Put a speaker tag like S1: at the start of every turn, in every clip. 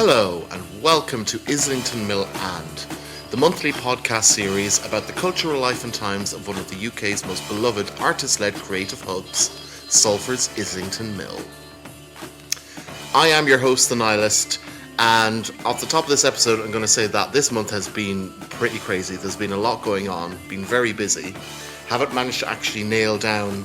S1: Hello and welcome to Islington Mill and, the monthly podcast series about the cultural life and times of one of the UK's most beloved artist-led creative hubs, Salford's Islington Mill. I am your host, The Nihilist, and off the top of this episode I'm going to say that this month has been pretty crazy. There's been a lot going on, been very busy. Haven't managed to actually nail down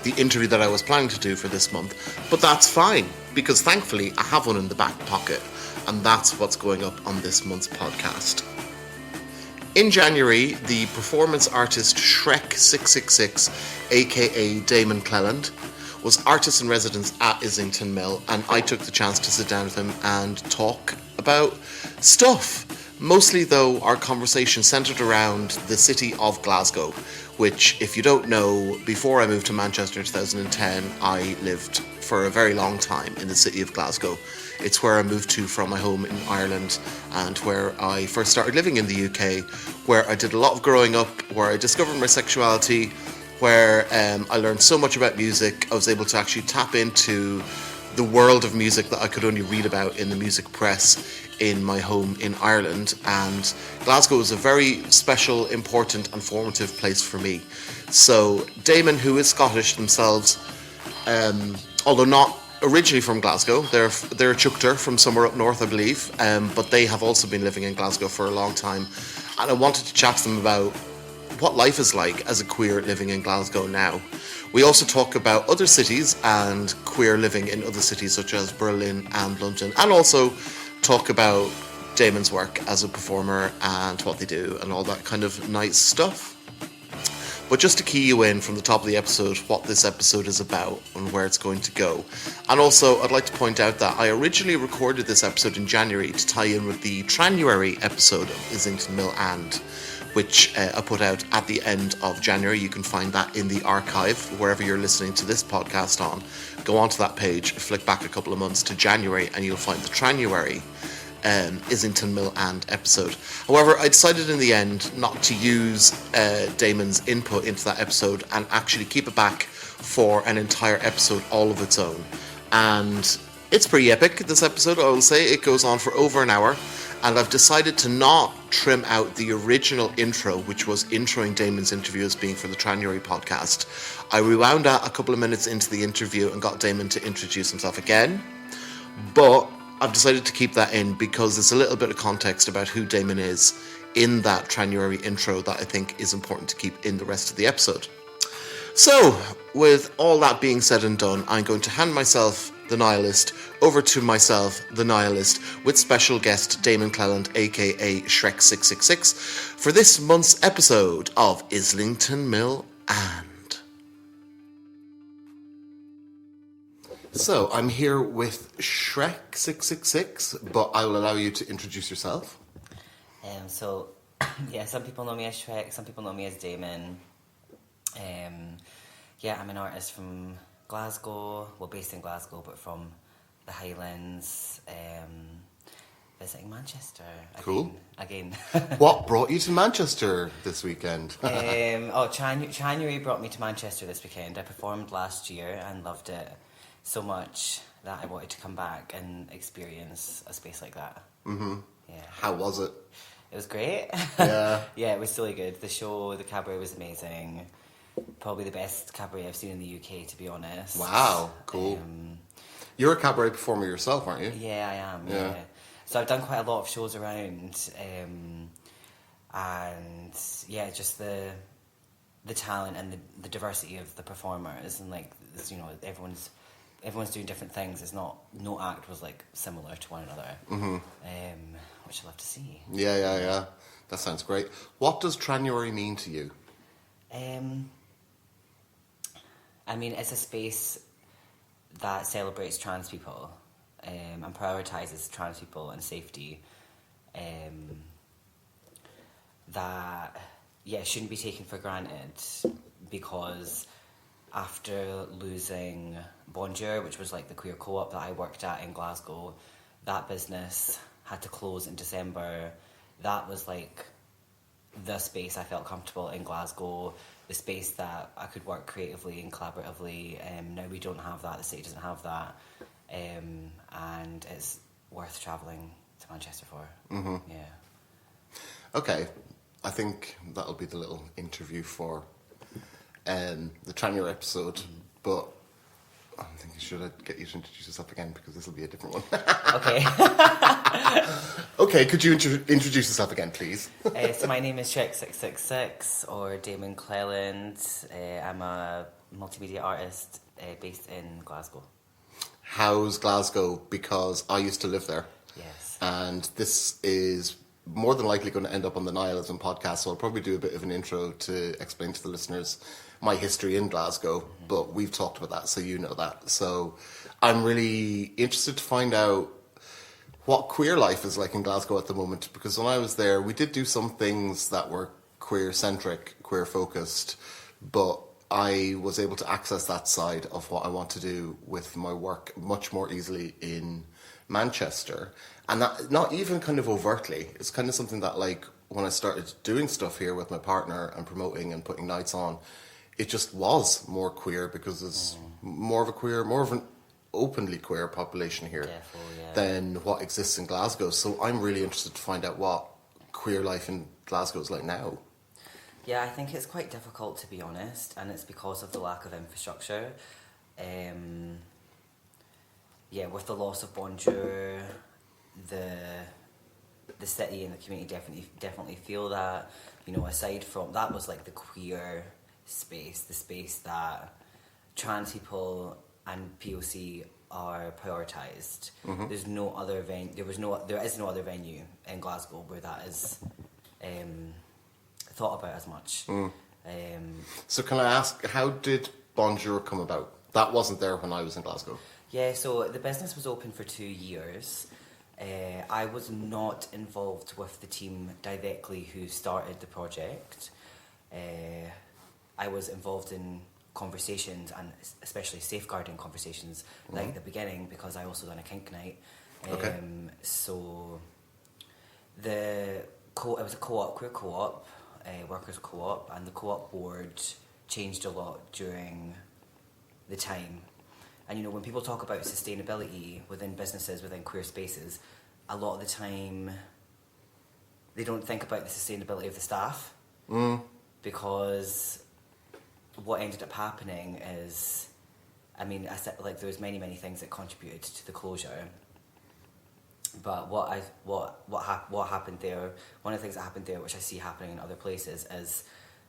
S1: the interview that I was planning to do for this month, but that's fine because thankfully I have one in the back pocket, and that's what's going up on this month's podcast. In January, the performance artist SHREK666, aka Damon Cleland, was artist in residence at Islington Mill, and I took the chance to sit down with him and talk about stuff. Mostly though, our conversation centred around the city of Glasgow, which, if you don't know, before I moved to Manchester in 2010, I lived for a very long time in the city of Glasgow. It's where I moved to from my home in Ireland and where I first started living in the UK, where I did a lot of growing up, where I discovered my sexuality, where I learned so much about music. I was able to actually tap into the world of music that I could only read about in the music press in my home in Ireland, and Glasgow was a very special, important and formative place for me. So Damon, who is Scottish themselves, although not originally from Glasgow, they're a Chukter from somewhere up north, I believe, but they have also been living in Glasgow for a long time, and I wanted to chat to them about what life is like as a queer living in Glasgow now. We also talk about other cities and queer living in other cities such as Berlin and London, and also talk about Damon's work as a performer and what they do and all that kind of nice stuff. But just to key you in from the top of the episode what this episode is about and where it's going to go. And also I'd like to point out that I originally recorded this episode in January to tie in with the Tranuary episode of Islington Mill and, which I put out at the end of January. You can find that in the archive wherever you're listening to this podcast on. Go onto that page, flick back a couple of months to January, and you'll find the Tranuary Islington Mill and episode. However, I decided in the end not to use Damon's input into that episode and actually keep it back for an entire episode all of its own. And it's pretty epic, this episode, I will say. It goes on for over an hour. And I've decided to not trim out the original intro, which was introing Damon's interview as being for the Tranuary podcast. I rewound that a couple of minutes into the interview and got Damon to introduce himself again. But I've decided to keep that in because there's a little bit of context about who Damon is in that Tranuary intro that I think is important to keep in the rest of the episode. So, with all that being said and done, I'm going to hand myself, the Nihilist, over to myself, the Nihilist, with special guest Damon Cleland, aka SHREK666, for this month's episode of Islington Mill and. So, I'm here with SHREK666, but I will allow you to introduce yourself.
S2: Some people know me as Shrek, some people know me as Damon. I'm an artist from Glasgow, based in Glasgow, but from the Highlands, visiting Manchester.
S1: Cool.
S2: Again.
S1: What brought you to Manchester this weekend?
S2: January brought me to Manchester this weekend. I performed last year and loved it so much that I wanted to come back and experience a space like that.
S1: Mm-hmm.
S2: Yeah.
S1: How was it?
S2: It was great.
S1: Yeah.
S2: Yeah, it was really good. The show, the cabaret was amazing. Probably the best cabaret I've seen in the UK, to be honest.
S1: Wow, cool. You're a cabaret performer yourself, aren't you?
S2: Yeah, I am, yeah. So I've done quite a lot of shows around, and yeah, just the talent and the diversity of the performers, and like, everyone's doing different things. It's not, no act was like similar to one another, which I love to see.
S1: Yeah. That sounds great. What does Tranuary mean to you?
S2: It's a space that celebrates trans people and prioritises trans people and safety. That shouldn't be taken for granted, because after losing Bonjour, which was like the queer co-op that I worked at in Glasgow, that business had to close in December. That was like the space I felt comfortable in Glasgow, the space that I could work creatively and collaboratively. Now we don't have that, the city doesn't have that, and it's worth travelling to Manchester for.
S1: Mm-hmm.
S2: Yeah.
S1: Okay, I think that'll be the little interview for the Tranio episode, but I'm thinking, should I get you to introduce yourself again, because this will be a different one.
S2: Okay.
S1: Okay, could you introduce yourself again, please?
S2: So my name is SHREK666, or Damon Cleland. I'm a multimedia artist based in Glasgow.
S1: How's Glasgow? Because I used to live there.
S2: Yes.
S1: And this is more than likely going to end up on the Nihilism podcast, so I'll probably do a bit of an intro to explain to the listeners my history in Glasgow, but we've talked about that, so you know that. So I'm really interested to find out what queer life is like in Glasgow at the moment, because when I was there, we did do some things that were queer-centric, queer-focused, but I was able to access that side of what I want to do with my work much more easily in Manchester. And that, not even kind of overtly, it's kind of something that, like, when I started doing stuff here with my partner and promoting and putting nights on, it just was more queer, because there's more of an openly queer population here than what exists in Glasgow. So I'm really interested to find out what queer life in Glasgow is like now.
S2: Yeah, I think it's quite difficult, to be honest, and it's because of the lack of infrastructure. With the loss of Bonjour, the city and the community definitely feel that. You know, aside from that, was like the queer space, the space that trans people and POC are prioritised. Mm-hmm. There is no other venue in Glasgow where that is thought about as much.
S1: So can I ask, how did Bonjour come about? That wasn't there when I was in Glasgow.
S2: Yeah, so the business was open for 2 years. I was not involved with the team directly who started the project. I was involved in conversations, and especially safeguarding conversations, like at the beginning, because I also done a kink night.
S1: Okay.
S2: So it was a co-op, queer co-op, workers co-op, and the co-op board changed a lot during the time. And you know, when people talk about sustainability within businesses, within queer spaces, a lot of the time they don't think about the sustainability of the staff, because what ended up happening is, I mean, there was many things that contributed to the closure. But what happened there? One of the things that happened there, which I see happening in other places, is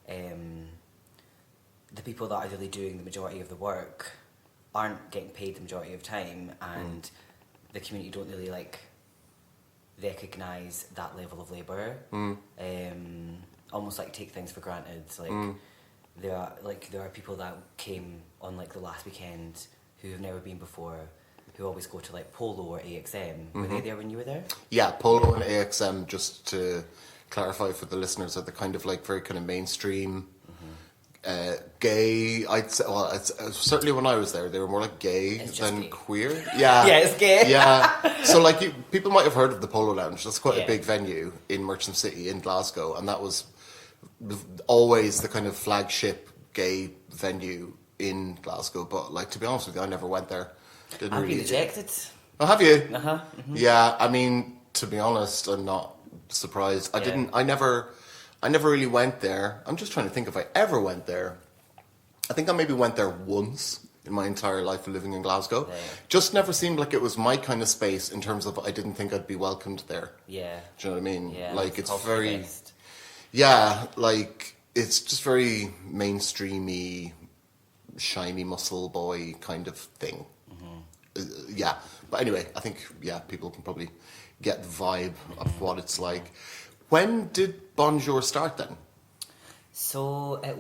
S2: the people that are really doing the majority of the work aren't getting paid the majority of time, and the community don't really recognise that level of labour. Almost like take things for granted. There are people that came on the last weekend who have never been before, who always go to Polo or AXM. Were they there when you were there?
S1: Yeah, Polo and AXM, just to clarify for the listeners, are the kind of very kind of mainstream gay. I'd say, well, certainly when I was there, they were more gay than
S2: gay.
S1: Queer. Yeah,
S2: yeah, it's gay.
S1: Yeah, so people might have heard of the Polo Lounge. That's quite a big venue in Merchant City in Glasgow, and that was always the kind of flagship gay venue in Glasgow. But to be honest with you, I never went there. Didn't
S2: I've
S1: really.
S2: been rejected.
S1: Oh, have you?
S2: Mm-hmm.
S1: Yeah, I mean, to be honest, I'm not surprised. I never really went there. I'm just trying to think if I ever went there. I think I maybe went there once in my entire life of living in Glasgow.
S2: Yeah.
S1: Just never seemed like it was my kind of space, in terms of I didn't think I'd be welcomed there.
S2: Yeah.
S1: Do you know what I mean?
S2: Yeah.
S1: It's very... Yeah, it's just very mainstreamy, shiny muscle boy kind of thing. Yeah, but anyway, I think people can probably get the vibe of what it's like. When did Bonjour start then?
S2: So it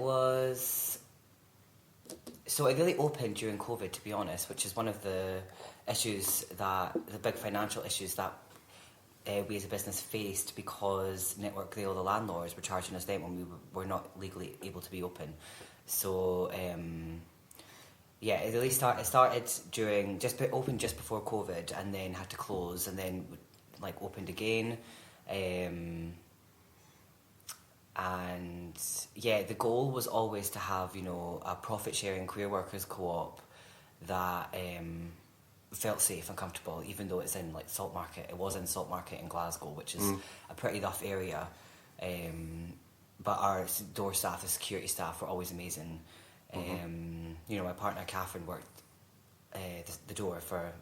S2: really opened during COVID, to be honest, which is one of the big financial issues that we as a business faced, because Network Rail, the landlords, were charging us rent when we were not legally able to be open. So it really started opened just before COVID, and then had to close, and then opened again. The goal was always to have a profit sharing queer workers co-op that felt safe and comfortable, even though it's in like Salt Market. It was in Salt Market in Glasgow, which is a pretty rough area. But our door staff, the security staff, were always amazing. You know, my partner Catherine worked the door for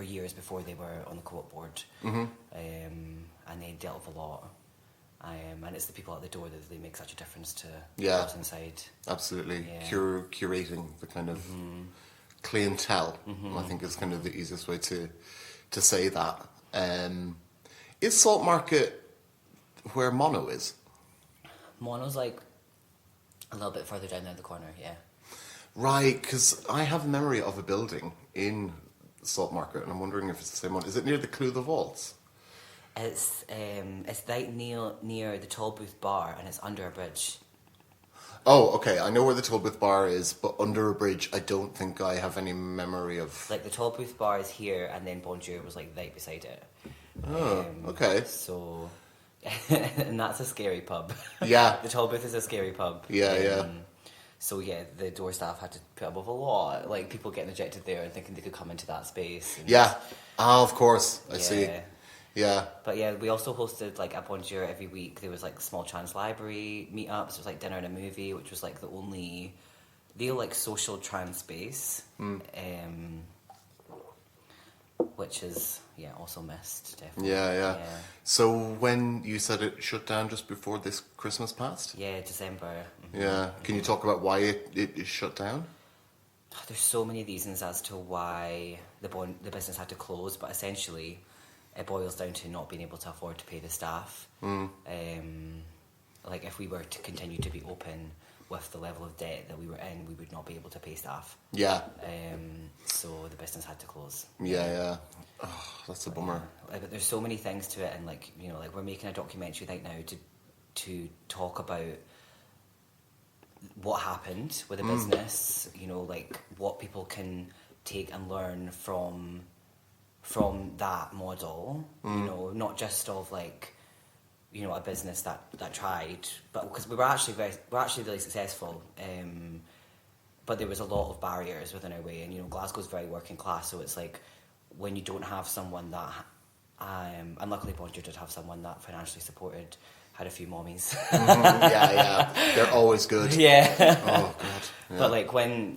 S2: years before they were on the co-op board, and they dealt with a lot. And it's the people at the door that really make such a difference to what's inside.
S1: Absolutely. Curating the kind of clientele, I think is kind of the easiest way to say that. Is Salt Market where Mono is?
S2: Mono's like a little bit further down there in the corner, yeah.
S1: Right, because I have a memory of a building in Salt Market, and I'm wondering if it's the same one. Is it near the Clue the Vaults?
S2: It's right near the Tollbooth Bar, and it's under a bridge.
S1: Oh, okay. I know where the Tollbooth Bar is, but under a bridge, I don't think I have any memory of.
S2: Like the Tollbooth Bar is here, and then Bonjour was like right beside it.
S1: Oh, okay.
S2: So, and that's a scary pub.
S1: Yeah.
S2: The Tollbooth is a scary pub.
S1: Yeah.
S2: So yeah, the door staff had to put up with a lot, like people getting ejected there and thinking they could come into that space. And
S1: yeah. Of course. I see. Yeah.
S2: But yeah, we also hosted like at Bonjour every week. There was like small trans library meetups. There was like dinner and a movie, which was like the only real like social trans space. Which is also missed, definitely.
S1: Yeah. So when you said it shut down just before this Christmas passed?
S2: Yeah, December.
S1: Yeah. Can you talk about why it shut down?
S2: There's so many reasons as to why the business had to close, but essentially it boils down to not being able to afford to pay the staff. Like if we were to continue to be open with the level of debt that we were in, we would not be able to pay staff. Yeah. So the business had to close.
S1: Yeah. Oh, that's a bummer.
S2: But there's so many things to it, and like we're making a documentary right now to talk about what happened with the business. Like what people can take and learn from that model. Not just of like a business that tried, but because we're actually really successful. But there was a lot of barriers within our way, and Glasgow's very working class, so it's like when you don't have someone that, and luckily Bonjour did have someone that financially supported, had a few mommies.
S1: Yeah, they're always good.
S2: Yeah.
S1: Oh god. Yeah.
S2: But like when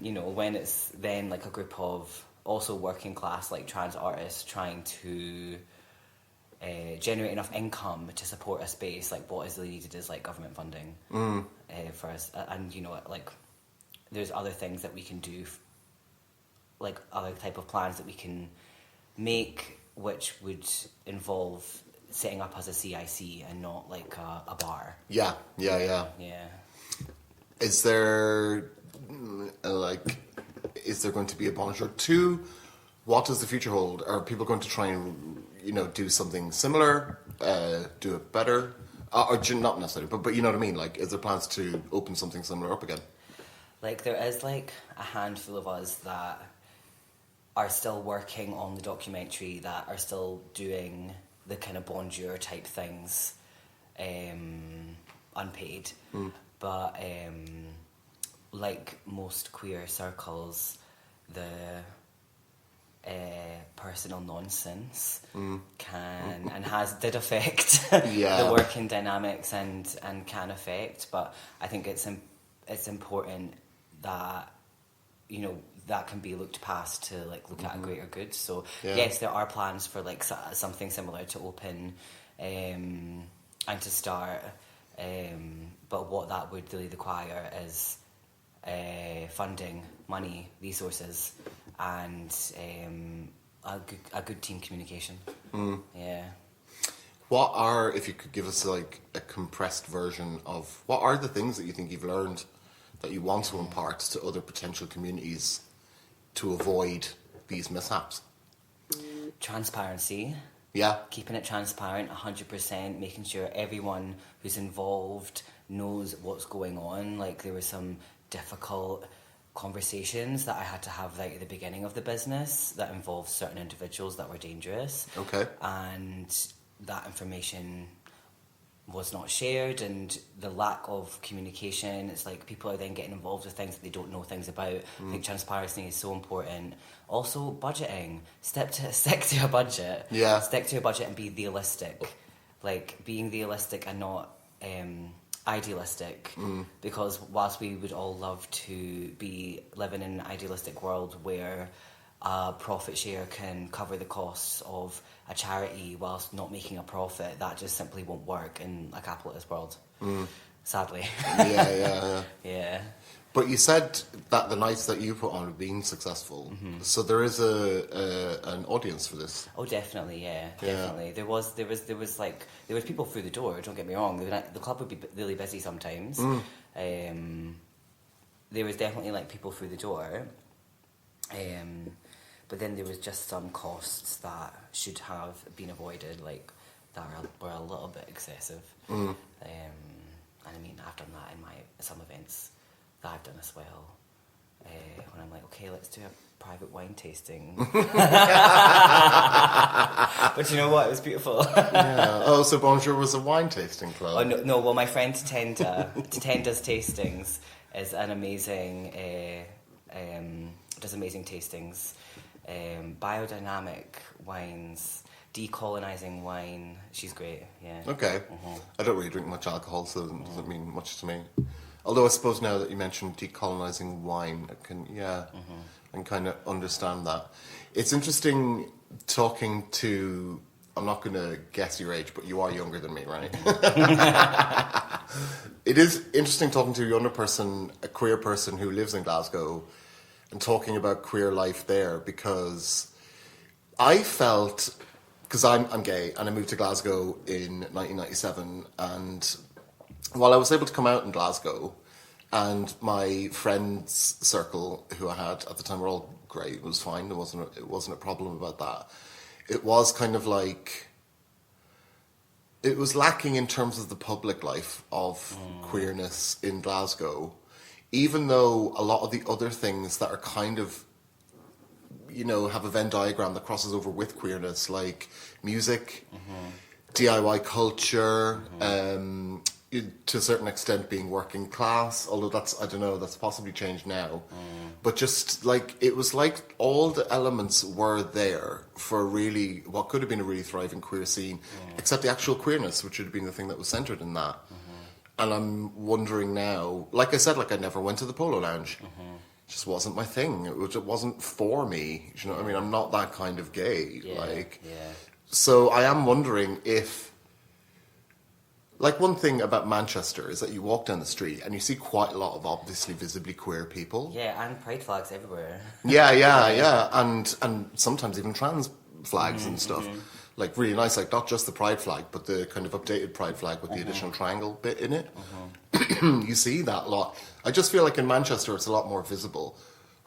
S2: it's then like a group of also working class like trans artists trying to generate enough income to support a space, like what is really needed is like government funding for us, and like there's other things that we can do, like other type of plans that we can make, which would involve setting up as a CIC and not like a bar.
S1: Yeah. Is there going to be a Bonjour 2? What does the future hold? Are people going to try and do something similar, do it better, or not necessarily, but you know what I mean? Like, is there plans to open something similar up again?
S2: Like, there is like a handful of us that are still working on the documentary, that are still doing the kind of Bonjour type things, unpaid. But like most queer circles, the personal nonsense can and did affect the working dynamics and can affect. But I think it's important that that can be looked past to like look at a greater good. So yes, there are plans for like something similar to open and to start, but what that would really require is funding, money, resources, and a good team communication. Yeah.
S1: What are, if you could give us like a compressed version of, what are the things that you think you've learned that you want to impart to other potential communities to avoid these mishaps?
S2: Transparency.
S1: Yeah.
S2: Keeping it transparent, 100%, making sure everyone who's involved knows what's going on. Like, there were some difficult conversations that I had to have right at the beginning of the business that involved certain individuals that were dangerous.
S1: Okay.
S2: And that information was not shared, and the lack of communication. It's like people are then getting involved with things that they don't know things about. I think transparency is so important. Also, budgeting. Stick to a budget.
S1: Yeah.
S2: Stick to a budget and be realistic. Like, being realistic and not idealistic. Because whilst we would all love to be living in an idealistic world where a profit share can cover the costs of a charity whilst not making a profit, that just simply won't work in a capitalist world. Sadly.
S1: Yeah.
S2: Yeah.
S1: But you said that the nights that you put on have been successful, so there is an audience for this.
S2: Oh, definitely, yeah, definitely. There was people through the door. Don't get me wrong. The club would be really busy sometimes. There was definitely like people through the door. But then there was just some costs that should have been avoided, like that were a little bit excessive. And I mean, I've done that in some events that I've done as well. When I'm like, okay, let's do a private wine tasting. But you know what? It was beautiful.
S1: Yeah. Oh, so Bonjour was a wine tasting club.
S2: Oh no! Well, my friend Tenda does tastings. Is an amazing. Does amazing tastings. Biodynamic wines, decolonizing wine. She's great. Yeah.
S1: Okay. I don't really drink much alcohol, so it doesn't mean much to me. Although I suppose now that you mentioned decolonizing wine, I can kind of understand that. It's interesting talking to. I'm not going to guess your age, but you are younger than me, right? It is interesting talking to a younger person, a queer person who lives in Glasgow, and talking about queer life there, because I felt, because I'm gay and I moved to Glasgow in 1997, and while I was able to come out in Glasgow, and my friends circle who I had at the time were all great, it was fine, it wasn't a problem about that. It was kind of like, it was lacking in terms of the public life of queerness in Glasgow, even though a lot of the other things that are kind of, have a Venn diagram that crosses over with queerness, like music, DIY culture, to a certain extent being working class, although that's possibly changed now. But just like, it was like all the elements were there for really, what could have been a really thriving queer scene, except the actual queerness, which would have been the thing that was centred in that. And I'm wondering now, like I said, like I never went to the Polo Lounge. It just wasn't my thing. It wasn't for me. Do you know what I mean? I'm not that kind of gay. So I am wondering if, like, one thing about Manchester is that you walk down the street and you see quite a lot of obviously visibly queer people.
S2: Yeah, and pride flags everywhere.
S1: Yeah. And sometimes even trans flags and stuff. Like, really nice, like, not just the pride flag, but the kind of updated pride flag with the additional triangle bit in it. You see that a lot. I just feel like in Manchester it's a lot more visible.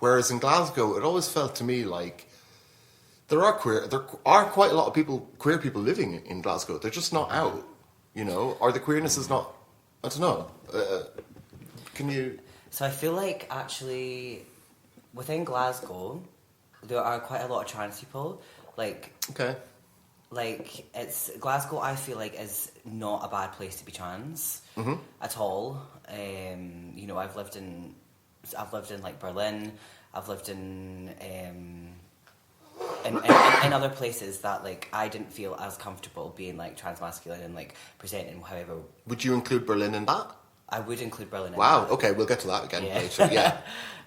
S1: Whereas in Glasgow, it always felt to me like there are quite a lot of queer people living in Glasgow. They're just not out, or the queerness is not, I don't know. Can you...
S2: So I feel like, actually, within Glasgow, there are quite a lot of trans people. Like...
S1: Okay.
S2: Like, Glasgow, I feel like, is not a bad place to be trans at all. I've lived in like Berlin. I've lived in other places that, like, I didn't feel as comfortable being like trans masculine and like presenting however.
S1: Would you include Berlin in that?
S2: I would include Berlin in
S1: wow,
S2: that.
S1: Okay, we'll get to that again later. Yeah.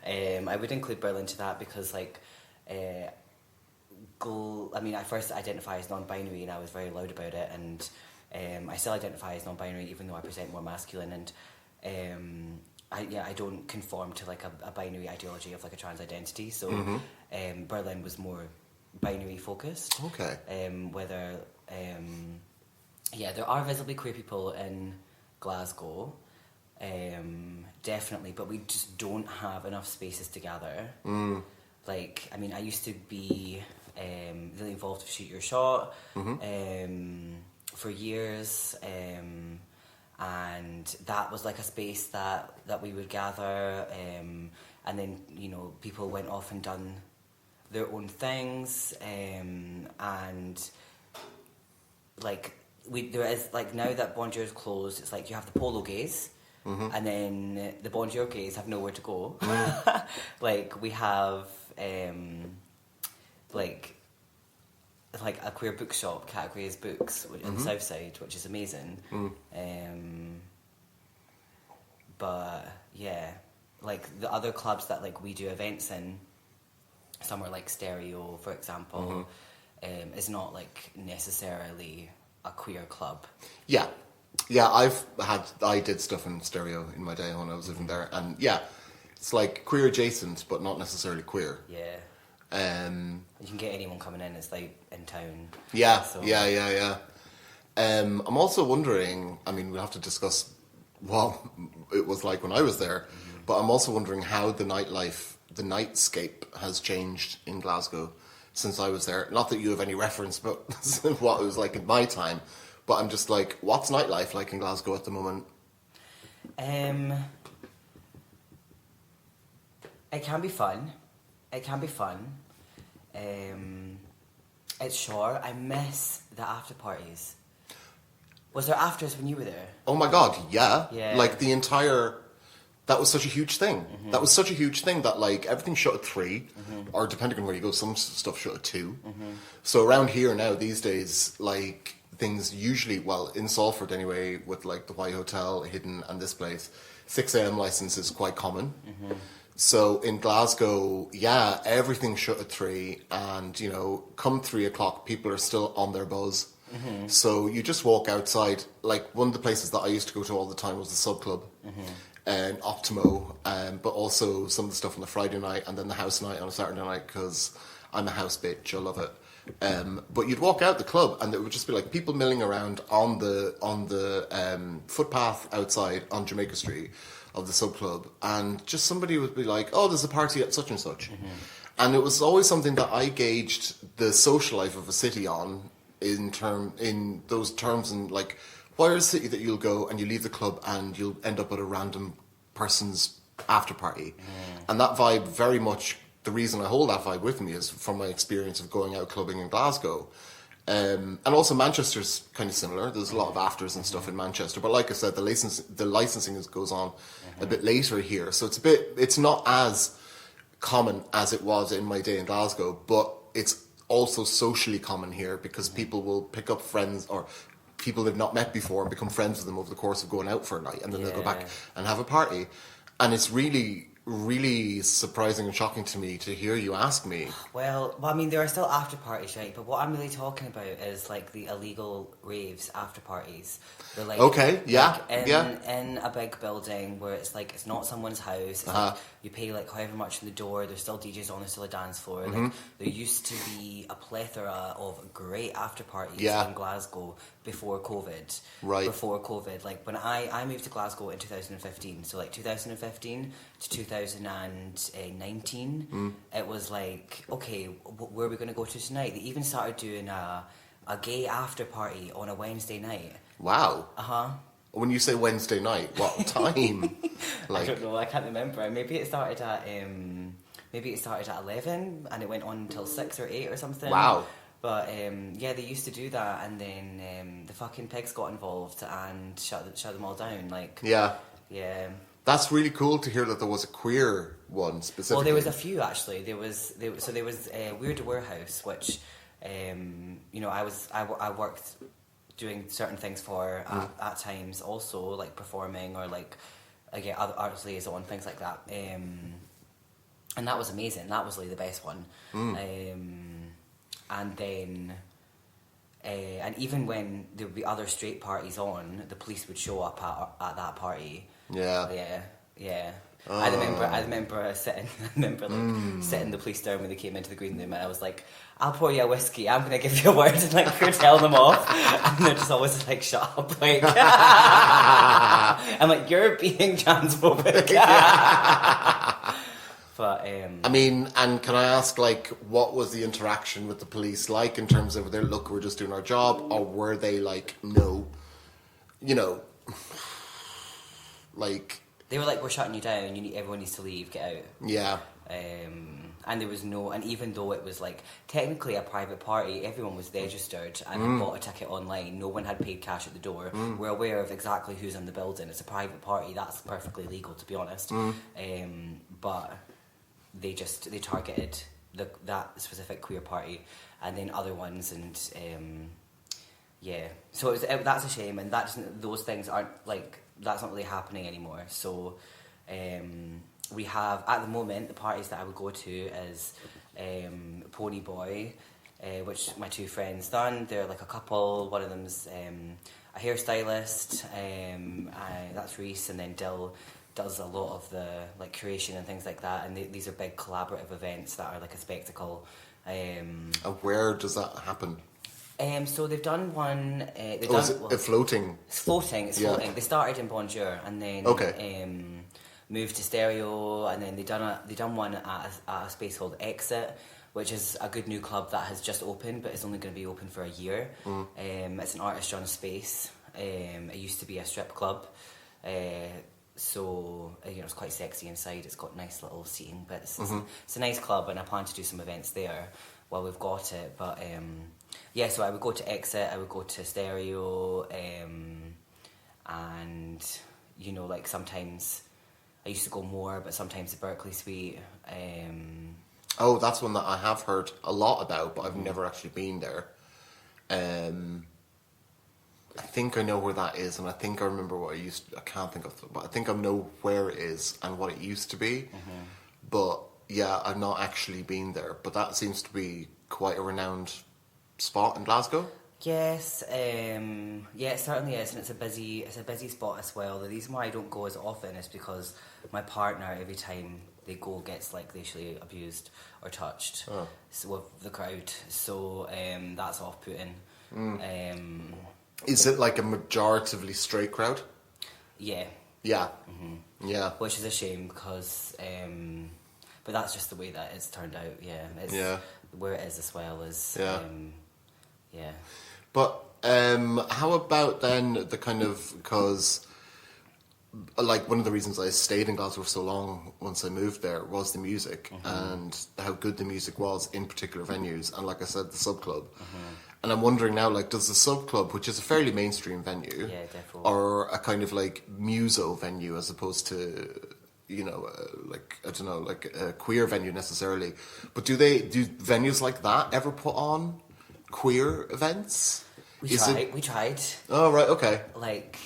S2: I would include Berlin to that because, like, I first identify as non-binary and I was very loud about it, and I still identify as non-binary even though I present more masculine, and I don't conform to like a binary ideology of like a trans identity, so Berlin was more binary focused.
S1: Okay.
S2: There are visibly queer people in Glasgow, definitely, but we just don't have enough spaces to gather. Like, I mean, I used to be really involved with Shoot Your Shot for years, and that was like a space that we would gather, and then people went off and done their own things, and like there is like now that Bonjour is closed, it's like you have the Polo gays, and then the Bonjour gays have nowhere to go. Like we have like a queer bookshop category is books in the South Side, which is amazing. But yeah, like the other clubs that like we do events in, somewhere like Stereo, for example, is not like necessarily a queer club.
S1: Yeah, I did stuff in Stereo in my day when I was living there, and yeah, it's like queer adjacent, but not necessarily queer.
S2: Yeah. You can get anyone coming in. It's like in town.
S1: Yeah,
S2: so.
S1: yeah. I'm also wondering. I mean, we'll have to discuss what it was like when I was there, but I'm also wondering how the nightlife, the nightscape, has changed in Glasgow since I was there. Not that you have any reference, but what it was like in my time. But I'm just like, what's nightlife like in Glasgow at the moment?
S2: It can be fun. It's short. I miss the after parties. Was there afters when you were there?
S1: Oh my god, yeah.
S2: Yeah.
S1: Like the entire... That was such a huge thing. That was such a huge thing that like everything shut at 3, or depending on where you go, some stuff shut at 2. So around here now, these days, like things usually, well, in Salford anyway, with like the White Hotel, Hidden, and this place, 6 a.m. license is quite common. So in Glasgow, yeah, everything shut at 3, and you know, come 3 o'clock, people are still on their buzz. So you just walk outside. Like one of the places that I used to go to all the time was the Sub Club and Optimo, but also some of the stuff on the Friday night, and then the house night on a Saturday night, because I'm a house bitch, I love it. But you'd walk out the club and it would just be like people milling around on the footpath outside on Jamaica Street of the Sub Club, and just somebody would be like, oh, there's a party at such and such. And it was always something that I gauged the social life of a city on in those terms, and like, where is a city that you'll go and you leave the club and you'll end up at a random person's after party. And that vibe, very much the reason I hold that vibe with me is from my experience of going out clubbing in Glasgow. And also Manchester's kind of similar. There's a lot of afters and stuff in Manchester, but like I said, the licensing goes on a bit later here, so it's not as common as it was in my day in Glasgow, but it's also socially common here because people will pick up friends or people they've not met before and become friends with them over the course of going out for a night, and then they'll go back and have a party. And it's really, really surprising and shocking to me to hear you ask me.
S2: Well, I mean, there are still after parties, right? But what I'm really talking about is like the illegal raves after parties. They're like,
S1: okay, yeah,
S2: in a big building where it's like it's not someone's house. It's like you pay like however much in the door. There's still DJs on. There's still a dance floor. Like there used to be a plethora of great after parties in Glasgow before COVID.
S1: Right.
S2: Before COVID, like when I moved to Glasgow in 2015. So like 2015 to 2019, it was like, okay, where are we going to go to tonight? They even started doing a gay after party on a Wednesday night.
S1: Wow.
S2: Uh-huh.
S1: When you say Wednesday night, what time?
S2: I don't know, I can't remember. Maybe it started at 11 and it went on until 6 or 8 or something.
S1: Wow.
S2: But yeah, they used to do that, and then the fucking pigs got involved and shut them all down. Like, yeah.
S1: That's really cool to hear that there was a queer one specifically.
S2: Well, there was a few actually. There was Weird Warehouse, which you know, I worked doing certain things for at times, also like performing or like again other arts liaison, things like that. And that was amazing. That was like the best one. And then, and even when there would be other straight parties on, the police would show up at that party. Yeah. I remember sitting the police down when they came into the green room, and I was like, I'll pour you a whiskey, I'm going to give you a word, and like tell them off. And they're just always like, shut up, like. I'm like, you're being transphobic. But,
S1: I mean, and can I ask, like, what was the interaction with the police like in terms of, look, we're just doing our job, or were they like, no, you know, like...
S2: They were like, we're shutting you down, everyone needs to leave, get out.
S1: Yeah.
S2: And And there was no, and even though it was like technically a private party, everyone was registered and had bought a ticket online. No one had paid cash at the door. We're aware of exactly who's in the building. It's a private party. That's perfectly legal, to be honest. But they targeted that specific queer party, and then other ones, and so that's a shame, and those things aren't like, that's not really happening anymore. So we have, at the moment, the parties that I would go to is Pony Boy, which my two friends done. They're like a couple. One of them's a hairstylist, that's Reese, and then Dill does a lot of the like curation and things like that. And these are big collaborative events that are like a spectacle.
S1: And where does that happen?
S2: So they've done one.
S1: Is it floating?
S2: It's floating. It's floating. They started in Bonjour and then moved to Stereo, and then they done one at a space called Exit, which is a good new club that has just opened, but it's only going to be open for a year. It's an artist-run space. It used to be a strip club, so it's quite sexy inside. It's got nice little seating bits. It's a nice club, and I plan to do some events there while we've got it. But so I would go to Exit, I would go to Stereo, and like sometimes I used to go more, but sometimes the Berkeley Suite.
S1: Oh, that's one that I have heard a lot about, but I've never actually been there. I think I know where that is, and I think I remember what it used to, I can't think of it, but I think I know where it is and what it used to be. But yeah, I've not actually been there. But that seems to be quite a renowned spot in Glasgow.
S2: Yes, it certainly is, and it's a busy spot as well. The reason why I don't go as often is because my partner, every time they go, gets like racially abused or touched with the crowd. So that's off-putting.
S1: Is it like a majoritively straight crowd?
S2: Yeah.
S1: Yeah. Yeah.
S2: Which is a shame because, but that's just the way that it's turned out. Yeah. Where it is as well is. Yeah.
S1: But how about then the kind of, because like one of the reasons I stayed in Glasgow for so long once I moved there was the music and how good the music was in particular venues, and like I said, the sub club. And I'm wondering now, like, does the sub club, which is a fairly mainstream venue, or a kind of like muso venue as opposed to, like, I don't know, like a queer venue necessarily, but do venues like that ever put on queer events?
S2: We tried.
S1: Oh, right, okay.
S2: Like,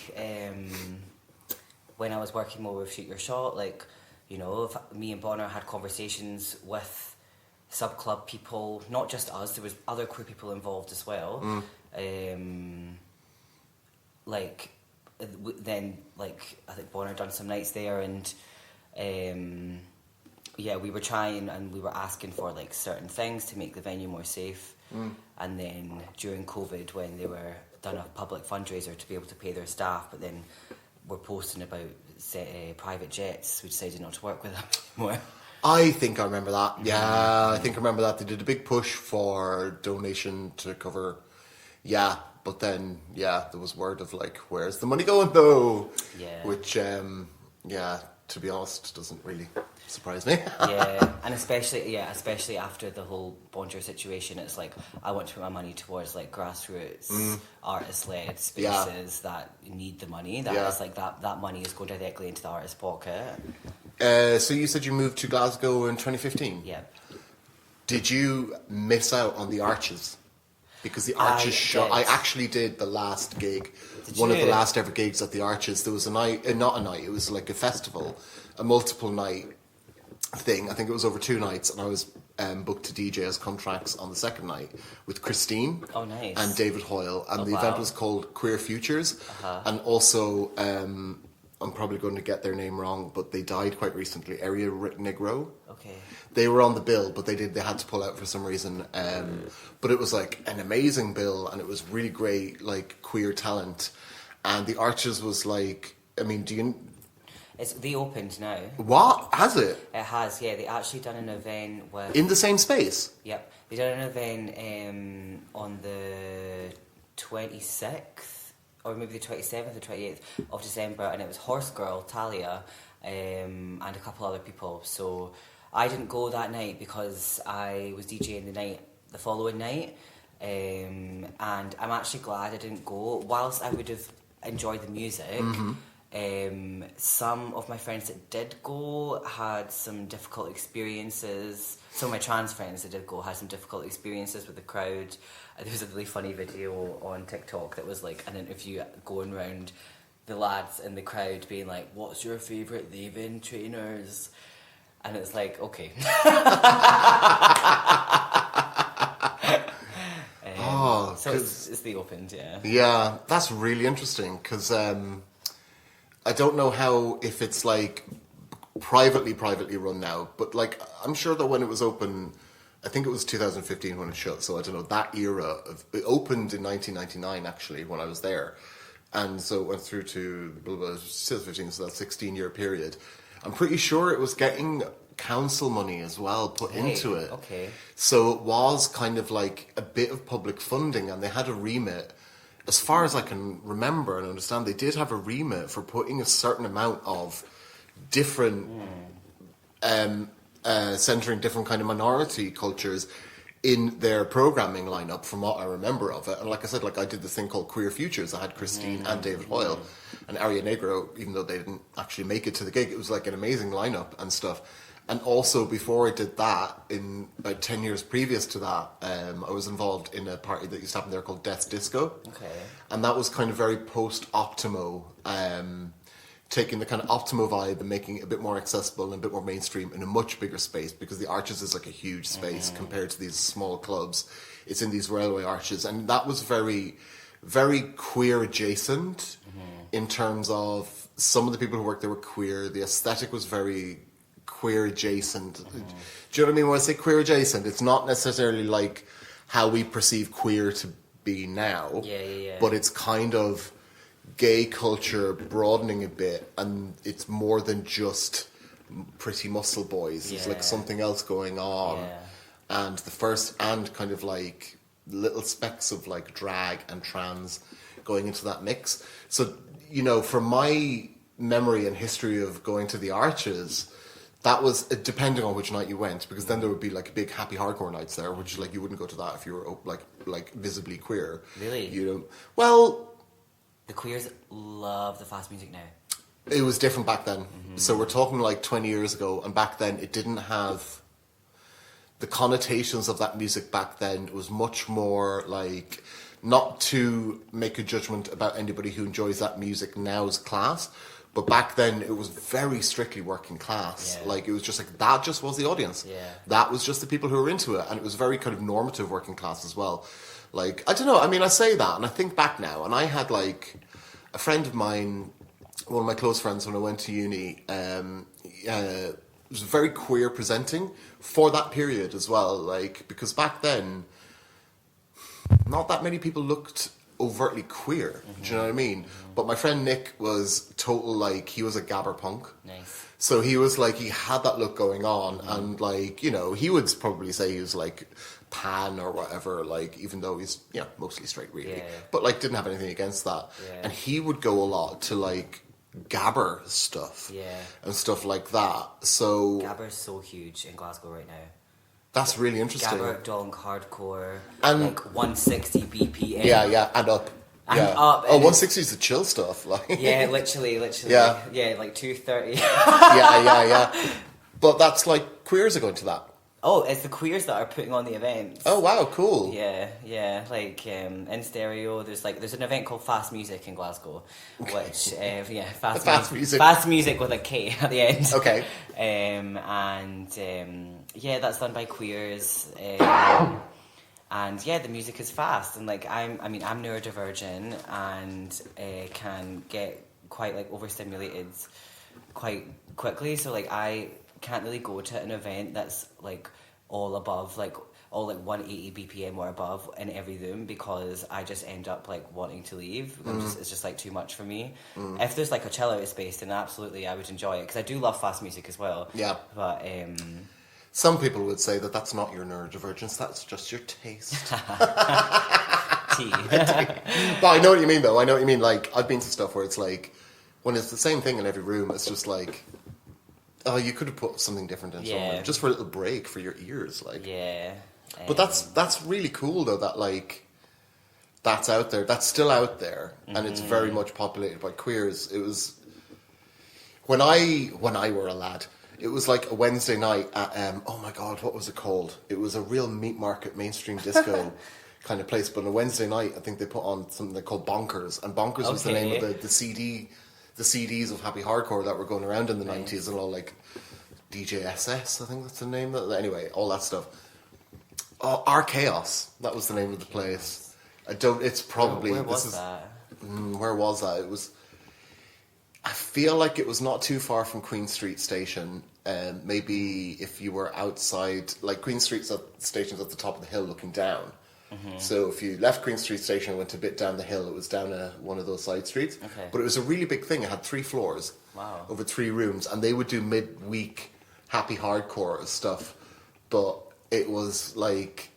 S2: when I was working more with Shoot Your Shot, like, if me and Bonner had conversations with sub-club people, not just us, there was other queer people involved as well. Then, I think Bonner done some nights there, and we were trying and we were asking for like certain things to make the venue more safe. And then during COVID, when they were done a public fundraiser to be able to pay their staff, but then were posting about private jets, we decided not to work with them anymore.
S1: I think I remember that. Yeah, I think I remember that. They did a big push for donation to cover. Yeah, but then, there was word of like, where's the money going though? Yeah. Which, to be honest, doesn't really surprise me.
S2: And especially after the whole Bonjour situation, it's like, I want to put my money towards like grassroots, artist-led spaces that need the money. It's like that money is going directly into the artist's pocket.
S1: So you said you moved to Glasgow in 2015?
S2: Yeah.
S1: Did you miss out on the Arches? Because the Arches show, I actually did the last gig, of the last ever gigs at the Arches. There was a night, not a night, it was like a festival, a multiple night thing. I think it was over 2 nights, and I was booked to DJ as contracts on the second night with Christine and David Hoyle, and the event was called Queer Futures, and also I'm probably going to get their name wrong, but they died quite recently, Area Negro.
S2: Okay.
S1: They were on the bill, but they had to pull out for some reason. But it was like an amazing bill, and it was really great, like queer talent. And the Arches was like, I mean,
S2: they opened now.
S1: What? Has it?
S2: It has, yeah. They actually done an event with...
S1: In the same space?
S2: Yep. They done an event on the 26th, or maybe the 27th or 28th of December, and it was Horse Girl, Talia, and a couple other people. So I didn't go that night because I was DJing the following night, and I'm actually glad I didn't go. Whilst I would have enjoyed the music, some of my friends that did go had some difficult experiences. Some of my trans friends that did go had some difficult experiences with the crowd. There was a really funny video on TikTok that was like an interview going around the lads in the crowd being like, "What's your favourite leave-in trainers?" And it's like, okay. So it's the Opened, yeah.
S1: Yeah, that's really interesting because I don't know how, if it's like privately run now, but like I'm sure that when it was open, I think it was 2015 when it shut, so I don't know, that era it opened in 1999 actually when I was there, and so it went through to 2015, so that 16-year period. I'm pretty sure it was getting council money as well put into it.
S2: Okay.
S1: So it was kind of like a bit of public funding, and they had a remit. As far as I can remember and understand, they did have a remit for putting a certain amount of different, centering different kind of minority cultures in their programming lineup, from what I remember of it. And like I said, like I did this thing called Queer Futures. I had Christine and David Hoyle and Aria Negro, even though they didn't actually make it to the gig. It was like an amazing lineup and stuff. And also before I did that, in about 10 years previous to that, I was involved in a party that used to happen there called Death's Disco.
S2: Okay.
S1: And that was kind of very post-Optimo, taking the kind of Optimo vibe and making it a bit more accessible and a bit more mainstream in a much bigger space, because the Arches is like a huge space compared to these small clubs. It's in these railway arches, and that was very, very queer adjacent in terms of some of the people who worked there were queer. The aesthetic was very queer adjacent. Do you know what I mean when I say queer adjacent? It's not necessarily like how we perceive queer to be now, but it's kind of gay culture broadening a bit, and it's more than just pretty muscle boys. There's like something else going on, and the first, and kind of like little specks of like drag and trans going into that mix. So, you know, from my memory and history of going to the Arches, that was depending on which night you went, because then there would be like big happy hardcore nights there, which like you wouldn't go to that if you were like visibly queer.
S2: Really?
S1: You know, well,
S2: the queers love the fast music now.
S1: It was different back then. So we're talking like 20 years ago, and back then it didn't have the connotations of that music. Back then it was much more like, not to make a judgment about anybody who enjoys that music now's class, but back then it was very strictly working class. Like it was just like, that just was the audience. That was just the people who were into it, and it was very kind of normative working class as well. Like, I don't know, I mean, I say that and I think back now, and I had like a friend of mine, one of my close friends when I went to uni, was very queer presenting for that period as well, like, because back then not that many people looked overtly queer. Do you know what I mean? But my friend Nick was total, like, he was a gabber punk.
S2: Nice.
S1: So he was like, he had that look going on, and like, you know, he would probably say he was like pan or whatever, like, even though he's, you know, mostly straight really, but like didn't have anything against that. And he would go a lot to like gabber stuff and stuff like that. So
S2: Gabber's so huge in Glasgow right now.
S1: That's really interesting.
S2: Gabber, donk, hardcore,
S1: and
S2: like 160 BPM.
S1: Yeah, and up.
S2: And up.
S1: Oh, 160 is the chill stuff. Like.
S2: Yeah, literally.
S1: Yeah,
S2: like 230.
S1: yeah. But that's like, queers are going to that.
S2: Oh, it's the queers that are putting on the events.
S1: Oh wow, cool.
S2: Yeah. Like in stereo, there's an event called Fast Music in Glasgow, which fast music. Fast music with a K at the end.
S1: Okay.
S2: That's done by queers. And the music is fast, and like I'm neurodivergent and can get quite like overstimulated quite quickly. So like I can't really go to an event that's like all 180 BPM or above in every room, because I just end up like wanting to leave. It's just like too much for me. If there's like a chill out space, then absolutely I would enjoy it, because I do love fast music as well. Yeah. But
S1: some people would say that that's not your neurodivergence, that's just your taste.
S2: Tea.
S1: But I know what you mean though. I know what you mean. Like, I've been to stuff where it's like, when it's the same thing in every room, it's just like, Oh, you could have put something different in somewhere, just for a little break for your ears, like.
S2: Yeah.
S1: But that's really cool though. That like that's out there. That's still out there, and it's very much populated by queers. It was when I were a lad. It was like a Wednesday night at oh my god, what was it called? It was a real meat market mainstream disco kind of place. But on a Wednesday night, I think they put on something they called Bonkers, and Bonkers was the name of the CDs of happy hardcore that were going around in the 90s, and all like DJ SS, I think that's the name. Anyway, all that stuff. Oh, Our Chaos, that was the name of the place. It's probably...
S2: Where was that?
S1: Where was that? It was... I feel like it was not too far from Queen Street Station. Maybe if you were outside... Like, Queen Street Station's at the top of the hill looking down. So if you left Queen Street Station and went a bit down the hill, it was down one of those side streets.
S2: Okay.
S1: But it was a really big thing. It had 3 floors.
S2: Wow.
S1: Over 3 rooms. And they would do midweek happy hardcore stuff. But it was like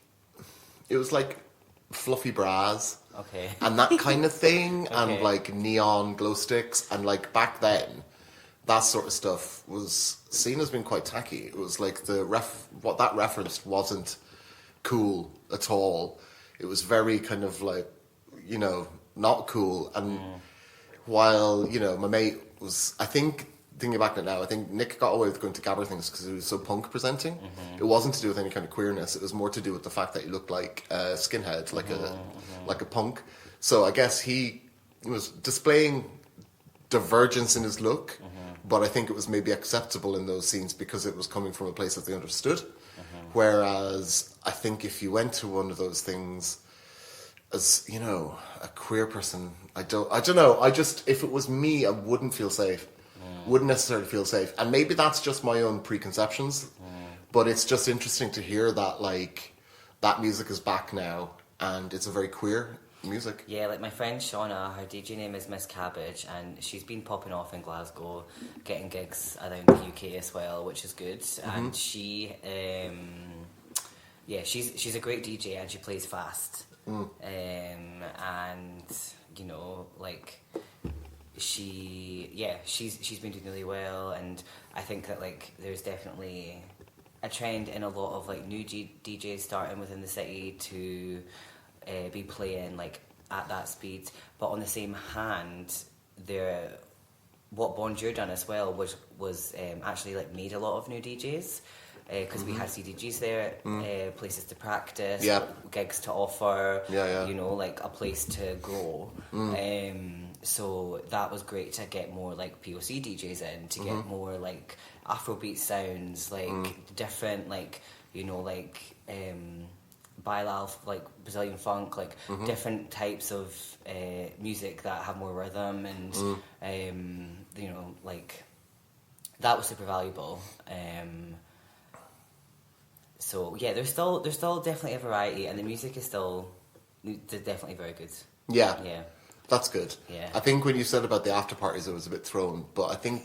S1: fluffy bras.
S2: Okay.
S1: And that kind of thing.
S2: Okay.
S1: And like neon glow sticks. And like back then, that sort of stuff was seen as being quite tacky. It was like what that referenced wasn't cool at all. It was very kind of like, not cool. And while, my mate was, I think, thinking back now, I think Nick got away with going to Gabber things because he was so punk presenting. It wasn't to do with any kind of queerness. It was more to do with the fact that he looked like a skinhead, like a punk. So I guess he was displaying divergence in his look, but I think it was maybe acceptable in those scenes because it was coming from a place that they understood. Whereas I think if you went to one of those things as, a queer person, I don't know. If it was me, I wouldn't feel safe. Wouldn't necessarily feel safe. And maybe that's just my own preconceptions. But it's just interesting to hear that, like, that music is back now and it's a very queer music.
S2: Yeah, like my friend Shauna, her DJ name is Miss Cabbage, and she's been popping off in Glasgow, getting gigs around the UK as well, which is good. And she, she's a great DJ and she plays fast. And she's been doing really well, and I think that like there's definitely a trend in a lot of like new DJs starting within the city to be playing like at that speed. But on the same hand, what Bonjour done as well was actually like made a lot of new DJs. Because we had CDGs there, places to practice, gigs to offer, like a place to grow. So that was great to get more like POC DJs in, to get more like Afrobeat sounds, like different Bilal, like Brazilian funk, like different types of music that have more rhythm, and like that was super valuable. So yeah, there's still definitely a variety, and the music is still definitely very good. Yeah.
S1: That's good.
S2: Yeah.
S1: I think when you said about the after parties, it was a bit thrown, but I think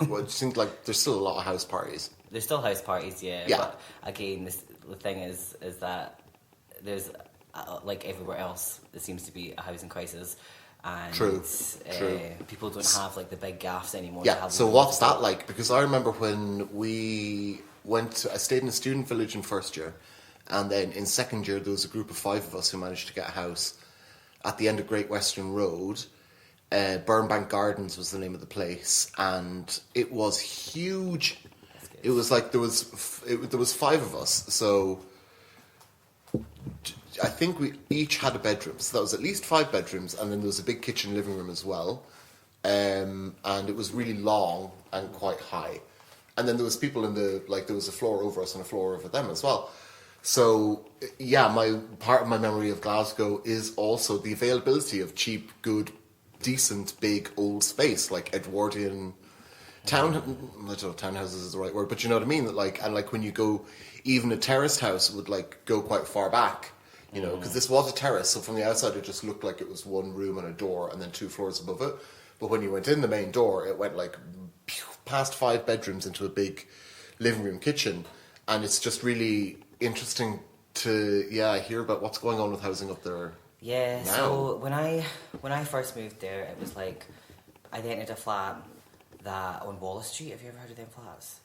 S1: like there's still a lot of house parties.
S2: There's still house parties, yeah. But again, the thing is that there's like everywhere else, there seems to be a housing crisis, and
S1: True.
S2: People don't have like the big gaffs anymore.
S1: Yeah. So what's that like? Because I remember when I stayed in a student village in first year, and then in second year there was a group of 5 of us who managed to get a house at the end of Great Western Road. Burnbank Gardens was the name of the place, and it was huge. It was like there was 5 of us, so I think we each had a bedroom. So that was at least 5 bedrooms, and then there was a big kitchen living room as well. And it was really long and quite high. And then there was people there was a floor over us and a floor over them as well. So, yeah, part of my memory of Glasgow is also the availability of cheap, good, decent, big, old space, like Edwardian I don't know if townhouses is the right word, but you know what I mean? That when you go, even a terraced house would go quite far back, because this was a terrace, so from the outside it just looked like it was 1 room and a door and then 2 floors above it. But when you went in the main door, it went past 5 bedrooms into a big living room kitchen, and it's just really interesting to hear about what's going on with housing up there.
S2: Yeah,
S1: now.
S2: so when I first moved there, it was I rented a flat that on Wallace Street. Have you ever heard of them flats?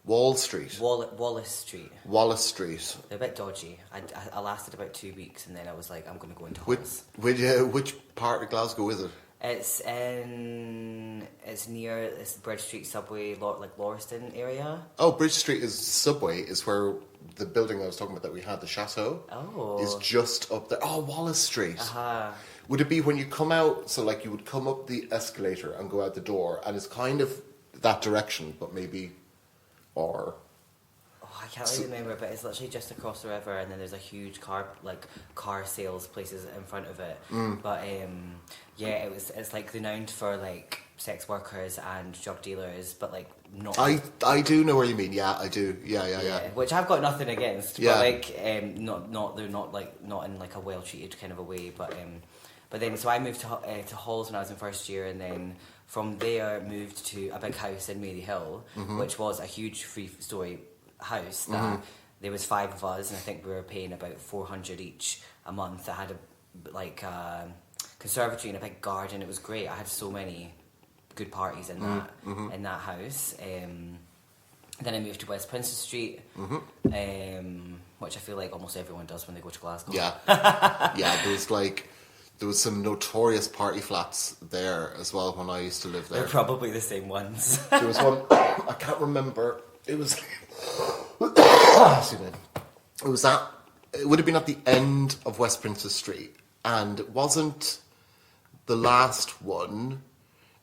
S1: Wall Street.
S2: Wallace Street.
S1: Wallace Street.
S2: They're a bit dodgy. I lasted about 2 weeks, and then I was like, I'm going to go into Halls.
S1: Which part of Glasgow is it?
S2: It's near this Bridge Street subway, like Lauriston area.
S1: Oh, Bridge Street is subway, is where the building I was talking about that we had, the chateau, is just up there. Oh, Wallace Street. Would it be when you come out, so like you would come up the escalator and go out the door, and it's kind of that direction, but maybe, or...
S2: I can't really remember, but it's literally just across the river, and then there's a huge car sales places in front of it. But yeah, it's like renowned for like sex workers and drug dealers, but like not.
S1: I do know where you mean. Yeah, I do. Yeah.
S2: Which I've got nothing against.
S1: Yeah.
S2: But like not they're not in like a well treated kind of a way. But then so I moved to Halls when I was in first year, and then from there moved to a big house in Mary Hill, which was a huge 3-story house that there was 5 of us, and I think we were paying about 400 each a month. I had a conservatory and a big garden. It was great. I had so many good parties in that house. Then I moved to West Princess Street, which I feel like almost everyone does when they go to Glasgow.
S1: Yeah, there was some notorious party flats there as well when I used to live there.
S2: They're probably the same ones.
S1: There was one, I can't remember. It was, it would have been at the end of West Princess Street, and it wasn't the last one.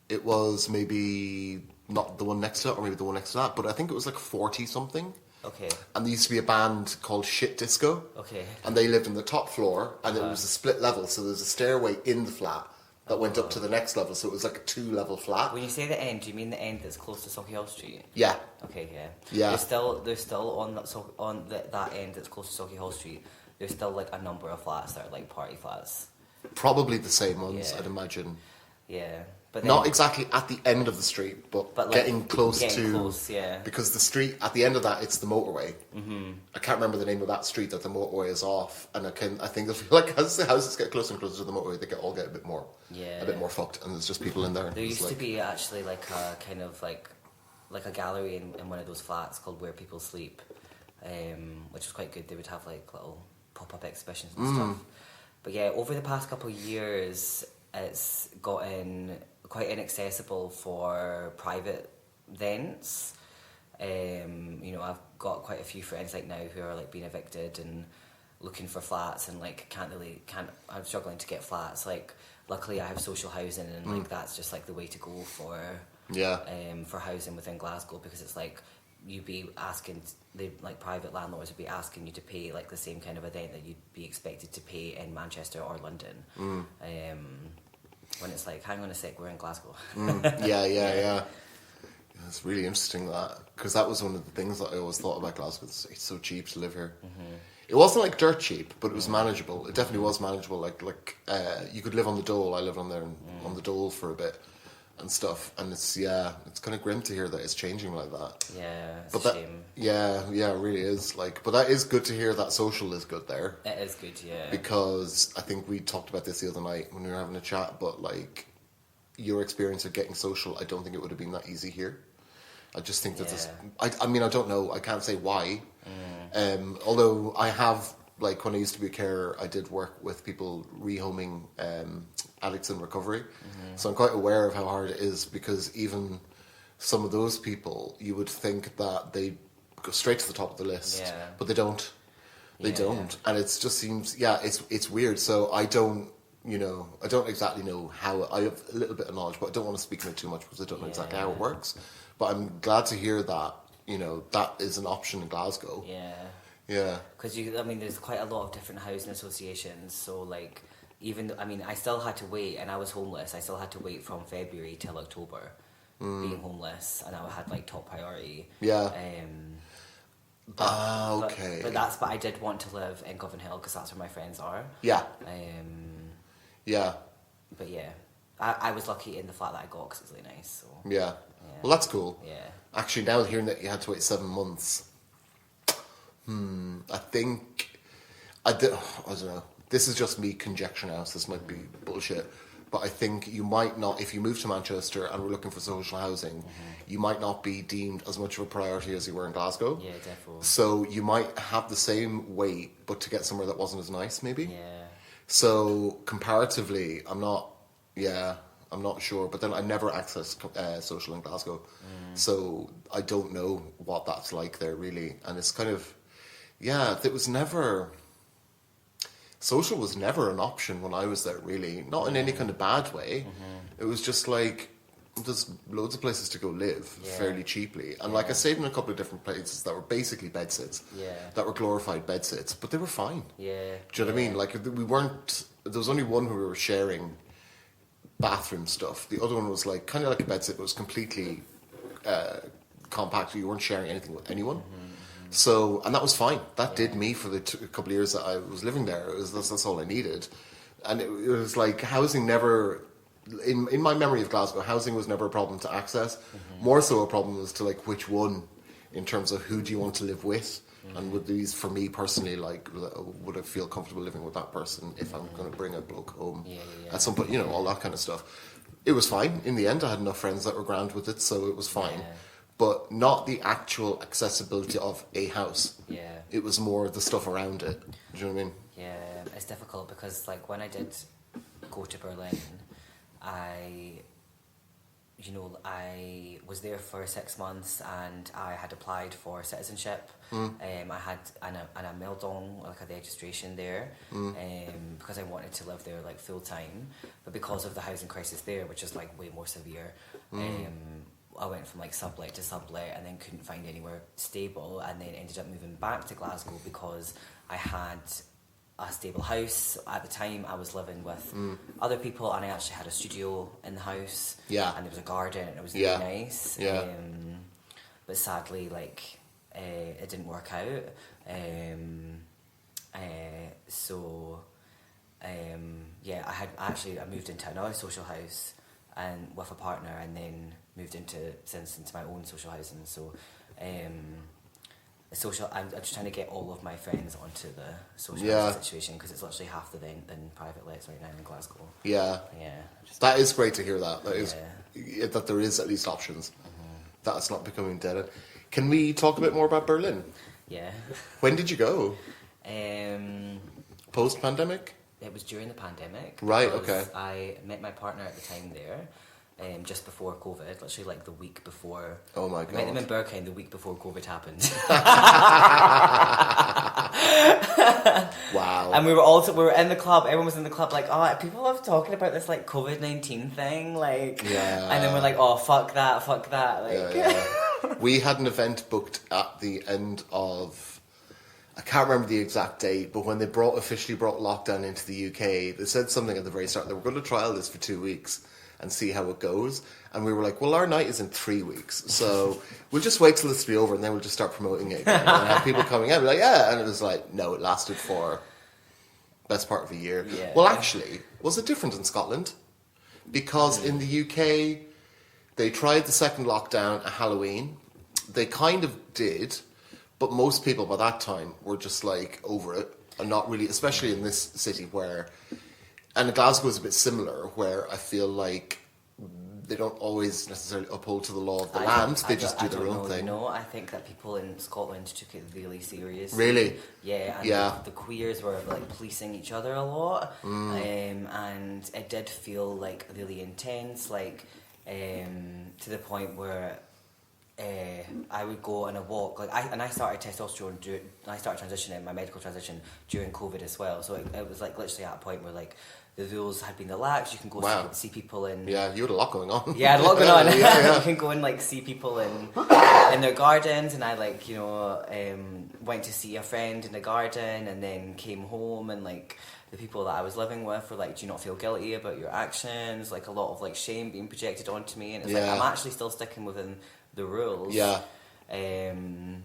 S1: It was maybe not the one next to it, or maybe the one next to that, but I think it was like 40 something.
S2: Okay.
S1: And there used to be a band called Shit Disco.
S2: Okay.
S1: And they lived on the top floor, and it was a split level, so there was a stairway in the flat that went up to the next level, so it was like a 2-level flat.
S2: When you say the end, do you mean the end that's close to Sauchiehall Street?
S1: Yeah.
S2: Okay, yeah.
S1: Yeah.
S2: There's still on that end that's close to Sauchiehall Street, there's still like a number of flats that are like party flats.
S1: Probably the same ones,
S2: Yeah.
S1: I'd imagine.
S2: Yeah. But then,
S1: Not exactly at the end of the street, but like getting close to...
S2: close, yeah.
S1: Because the street, at the end of that, it's the motorway. I can't remember the name of that street that the motorway is off, and I think like as the houses get closer and closer to the motorway, they all get a bit more fucked, and there's just people in there.
S2: There used to be actually like a kind of like a gallery in one of those flats called Where People Sleep, which was quite good. They would have like little pop-up exhibitions and stuff. But yeah, over the past couple of years, it's gotten quite inaccessible for private vents. I've got quite a few friends like now who are like being evicted and looking for flats, and like I'm struggling to get flats. Like luckily I have social housing, and like that's just like the way to go for housing within Glasgow, because it's like you'd be asking private landlords would be asking you to pay like the same kind of a rent that you'd be expected to pay in Manchester or London. When it's like, hang on a sec, we're in Glasgow.
S1: Yeah. It's really interesting because that was one of the things that I always thought about Glasgow. It's so cheap to live here. It wasn't like dirt cheap, but it was manageable. It definitely was manageable. Like you could live on the Dole. I lived on there on the Dole for a bit and stuff. And it's kind of grim to hear that it's changing like that.
S2: Yeah, it's a shame.
S1: Yeah, it really is. But that is good to hear that social is good there.
S2: It is good, yeah.
S1: Because I think we talked about this the other night when we were having a chat, but like your experience of getting social, I don't think it would have been that easy here. I just think that I mean, I don't know. I can't say why. Although I have, like, when I used to be a carer, I did work with people rehoming addicts in recovery. So I'm quite aware of how hard it is, because even some of those people, you would think that they go straight to the top of the list, but they don't. They don't. And it just seems, it's weird. So I don't exactly know how. I have a little bit of knowledge, but I don't want to speak on it too much because I don't know exactly how it works. But I'm glad to hear that, that is an option in Glasgow. Yeah. Because,
S2: there's quite a lot of different housing associations. So, like, I still had to wait, and I was homeless. I still had to wait from February till October being homeless, and I had, like, top priority.
S1: Yeah.
S2: Okay. But I did want to live in Govan Hill because that's where my friends are.
S1: Yeah.
S2: Yeah. But yeah, I was lucky in the flat that I got because it's really nice. So.
S1: Yeah. Well, that's cool.
S2: Yeah.
S1: Actually, now hearing that you had to wait 7 months, I think I don't know. This is just me conjecture now, so this might be bullshit. but I think you might not, if you move to Manchester and were looking for social housing, you might not be deemed as much of a priority as you were in Glasgow.
S2: Yeah, definitely.
S1: So you might have the same weight, but to get somewhere that wasn't as nice, maybe.
S2: Yeah.
S1: So comparatively, I'm not sure. But then I never accessed social in Glasgow, so I don't know what that's like there really. And it's kind of, it was never. Social was never an option when I was there, really. Not in any kind of bad way. It was just like, there's loads of places to go live fairly cheaply. And like I stayed in a couple of different places that were basically bedsits.
S2: Yeah.
S1: That were glorified bedsits, but they were fine.
S2: Yeah.
S1: Do you know what I mean? Like, we weren't, there was only one who we were sharing bathroom stuff. The other one was like, kind of like a bedsit, but it was completely compact. You weren't sharing anything with anyone. So, and that was fine. That did me for the couple of years that I was living there. That's all I needed. And it was like housing never, in my memory of Glasgow, housing was never a problem to access. More so a problem was to like which one, in terms of who do you want to live with. And would these, for me personally, like, would I feel comfortable living with that person if I'm going to bring a bloke home at some point, all that kind of stuff. It was fine. In the end, I had enough friends that were grand with it, so it was fine. But not the actual accessibility of a house.
S2: Yeah.
S1: It was more the stuff around it. Do you know what I mean?
S2: Yeah, it's difficult because, like, when I did go to Berlin, I was there for 6 months and I had applied for citizenship. I had a Meldung, like a registration there, because I wanted to live there like full time. But because of the housing crisis there, which is like way more severe, I went from like sublet to sublet and then couldn't find anywhere stable, and then ended up moving back to Glasgow because I had a stable house. At the time I was living with other people, and I actually had a studio in the house, and there was a garden, and it was really nice, but sadly, like, it didn't work out, so I moved into another social house and with a partner, and then moved into my own social housing. So I'm just trying to get all of my friends onto the social housing situation, because it's literally half the rent than private lets right now in Glasgow. That
S1: is great to hear. That is that there is at least options. That it's not becoming dead end. Can we talk a bit more about Berlin?
S2: Yeah.
S1: When did you go? Post pandemic?
S2: It was during the pandemic.
S1: Right. Okay.
S2: I met my partner at the time there. Just before COVID, literally like the week before.
S1: Oh my god!
S2: I met them in Berkheim the week before COVID happened.
S1: Wow!
S2: And we were in the club. Everyone was in the club, like, oh, people are talking about this like COVID-19 thing, like, And then we're like, oh, fuck that, like.
S1: We had an event booked at the end of, I can't remember the exact date, but when they officially brought lockdown into the UK, they said something at the very start. They were going to trial this for 2 weeks and see how it goes. And we were like, well, our night is in 3 weeks, so we'll just wait till this be over and then we'll just start promoting it again. And have people coming out, we're like, yeah. And it was like, no, it lasted for best part of a year.
S2: Yeah.
S1: Well, actually, was it different in Scotland? Because in the UK, they tried the second lockdown at Halloween. They kind of did, but most people by that time were just like over it and not really, especially in this city where, and Glasgow is a bit similar, where I feel like they don't always necessarily uphold to the law of the land. They just do their own thing.
S2: No, I think that people in Scotland took it really seriously.
S1: Really?
S2: Yeah, and the queers were like policing each other a lot, and it did feel like really intense, like to the point where I would go on a walk, like I started testosterone. I started transitioning, my medical transition during COVID as well. So it was like literally at a point where like the rules had been relaxed. You can go see people in.
S1: Yeah, you had a lot going on.
S2: Yeah, I had a lot going on. You can go and like see people in their gardens, and I like went to see a friend in the garden, and then came home, and like the people that I was living with were like, do you not feel guilty about your actions? Like a lot of like shame being projected onto me, and it's like I'm actually still sticking within the rules.
S1: Yeah.
S2: And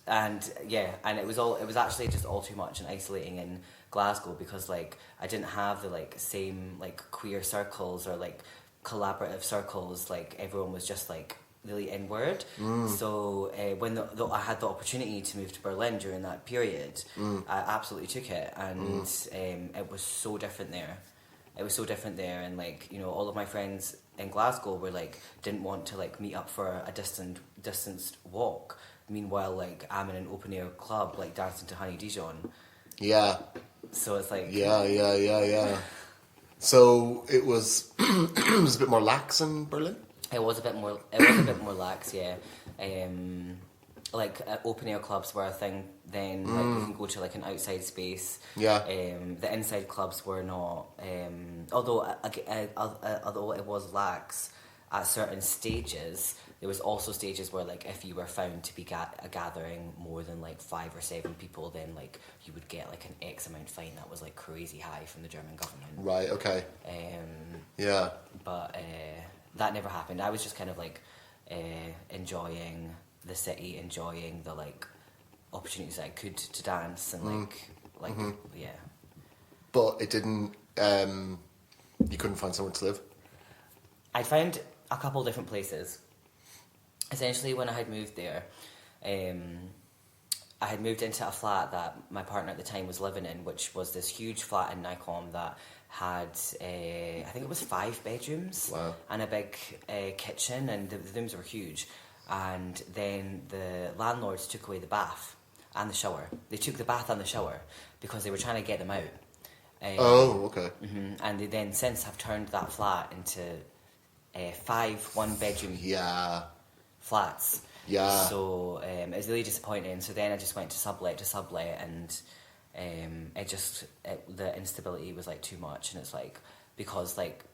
S2: it was actually just all too much and isolating in Glasgow, because like I didn't have the like same like queer circles or like collaborative circles. Like everyone was just like really inward. So when I had the opportunity to move to Berlin during that period, I absolutely took it, and it was so different there. it was so different there, and like, you know, all of my friends in Glasgow were like didn't want to like meet up for a distanced walk. Meanwhile, like I'm in an open air club like dancing to Honey Dijon.
S1: Yeah.
S2: So it's like
S1: Yeah. So it was it was a bit more lax in Berlin.
S2: It was a bit more. It was a bit more lax, yeah. Like open air clubs were a thing then. Like you can go to like an outside space.
S1: Yeah.
S2: The inside clubs were not. Although it was lax at certain stages, there was also stages where like if you were found to be gathering more than like 5 or 7 people, then like you would get like an X amount fine that was like crazy high from the German government.
S1: Right. Okay. Yeah.
S2: But that never happened. I was just kind of like enjoying the city, enjoying the like opportunities I could to dance and like yeah.
S1: But it didn't. You couldn't find somewhere to live.
S2: I found a couple different places. Essentially, when I had moved there, I had moved into a flat that my partner at the time was living in, which was this huge flat in Nycom that had, I think it was 5 bedrooms.
S1: Wow.
S2: And a big kitchen, and the rooms were huge. And then the landlords took away the bath and the shower. They took the bath and the shower because they were trying to get them out.
S1: Okay.
S2: And they then since have turned that flat into 5 one-bedroom flats.
S1: Yeah.
S2: So it was really disappointing. So then I just went to sublet, and the instability was like too much. And it's like, because like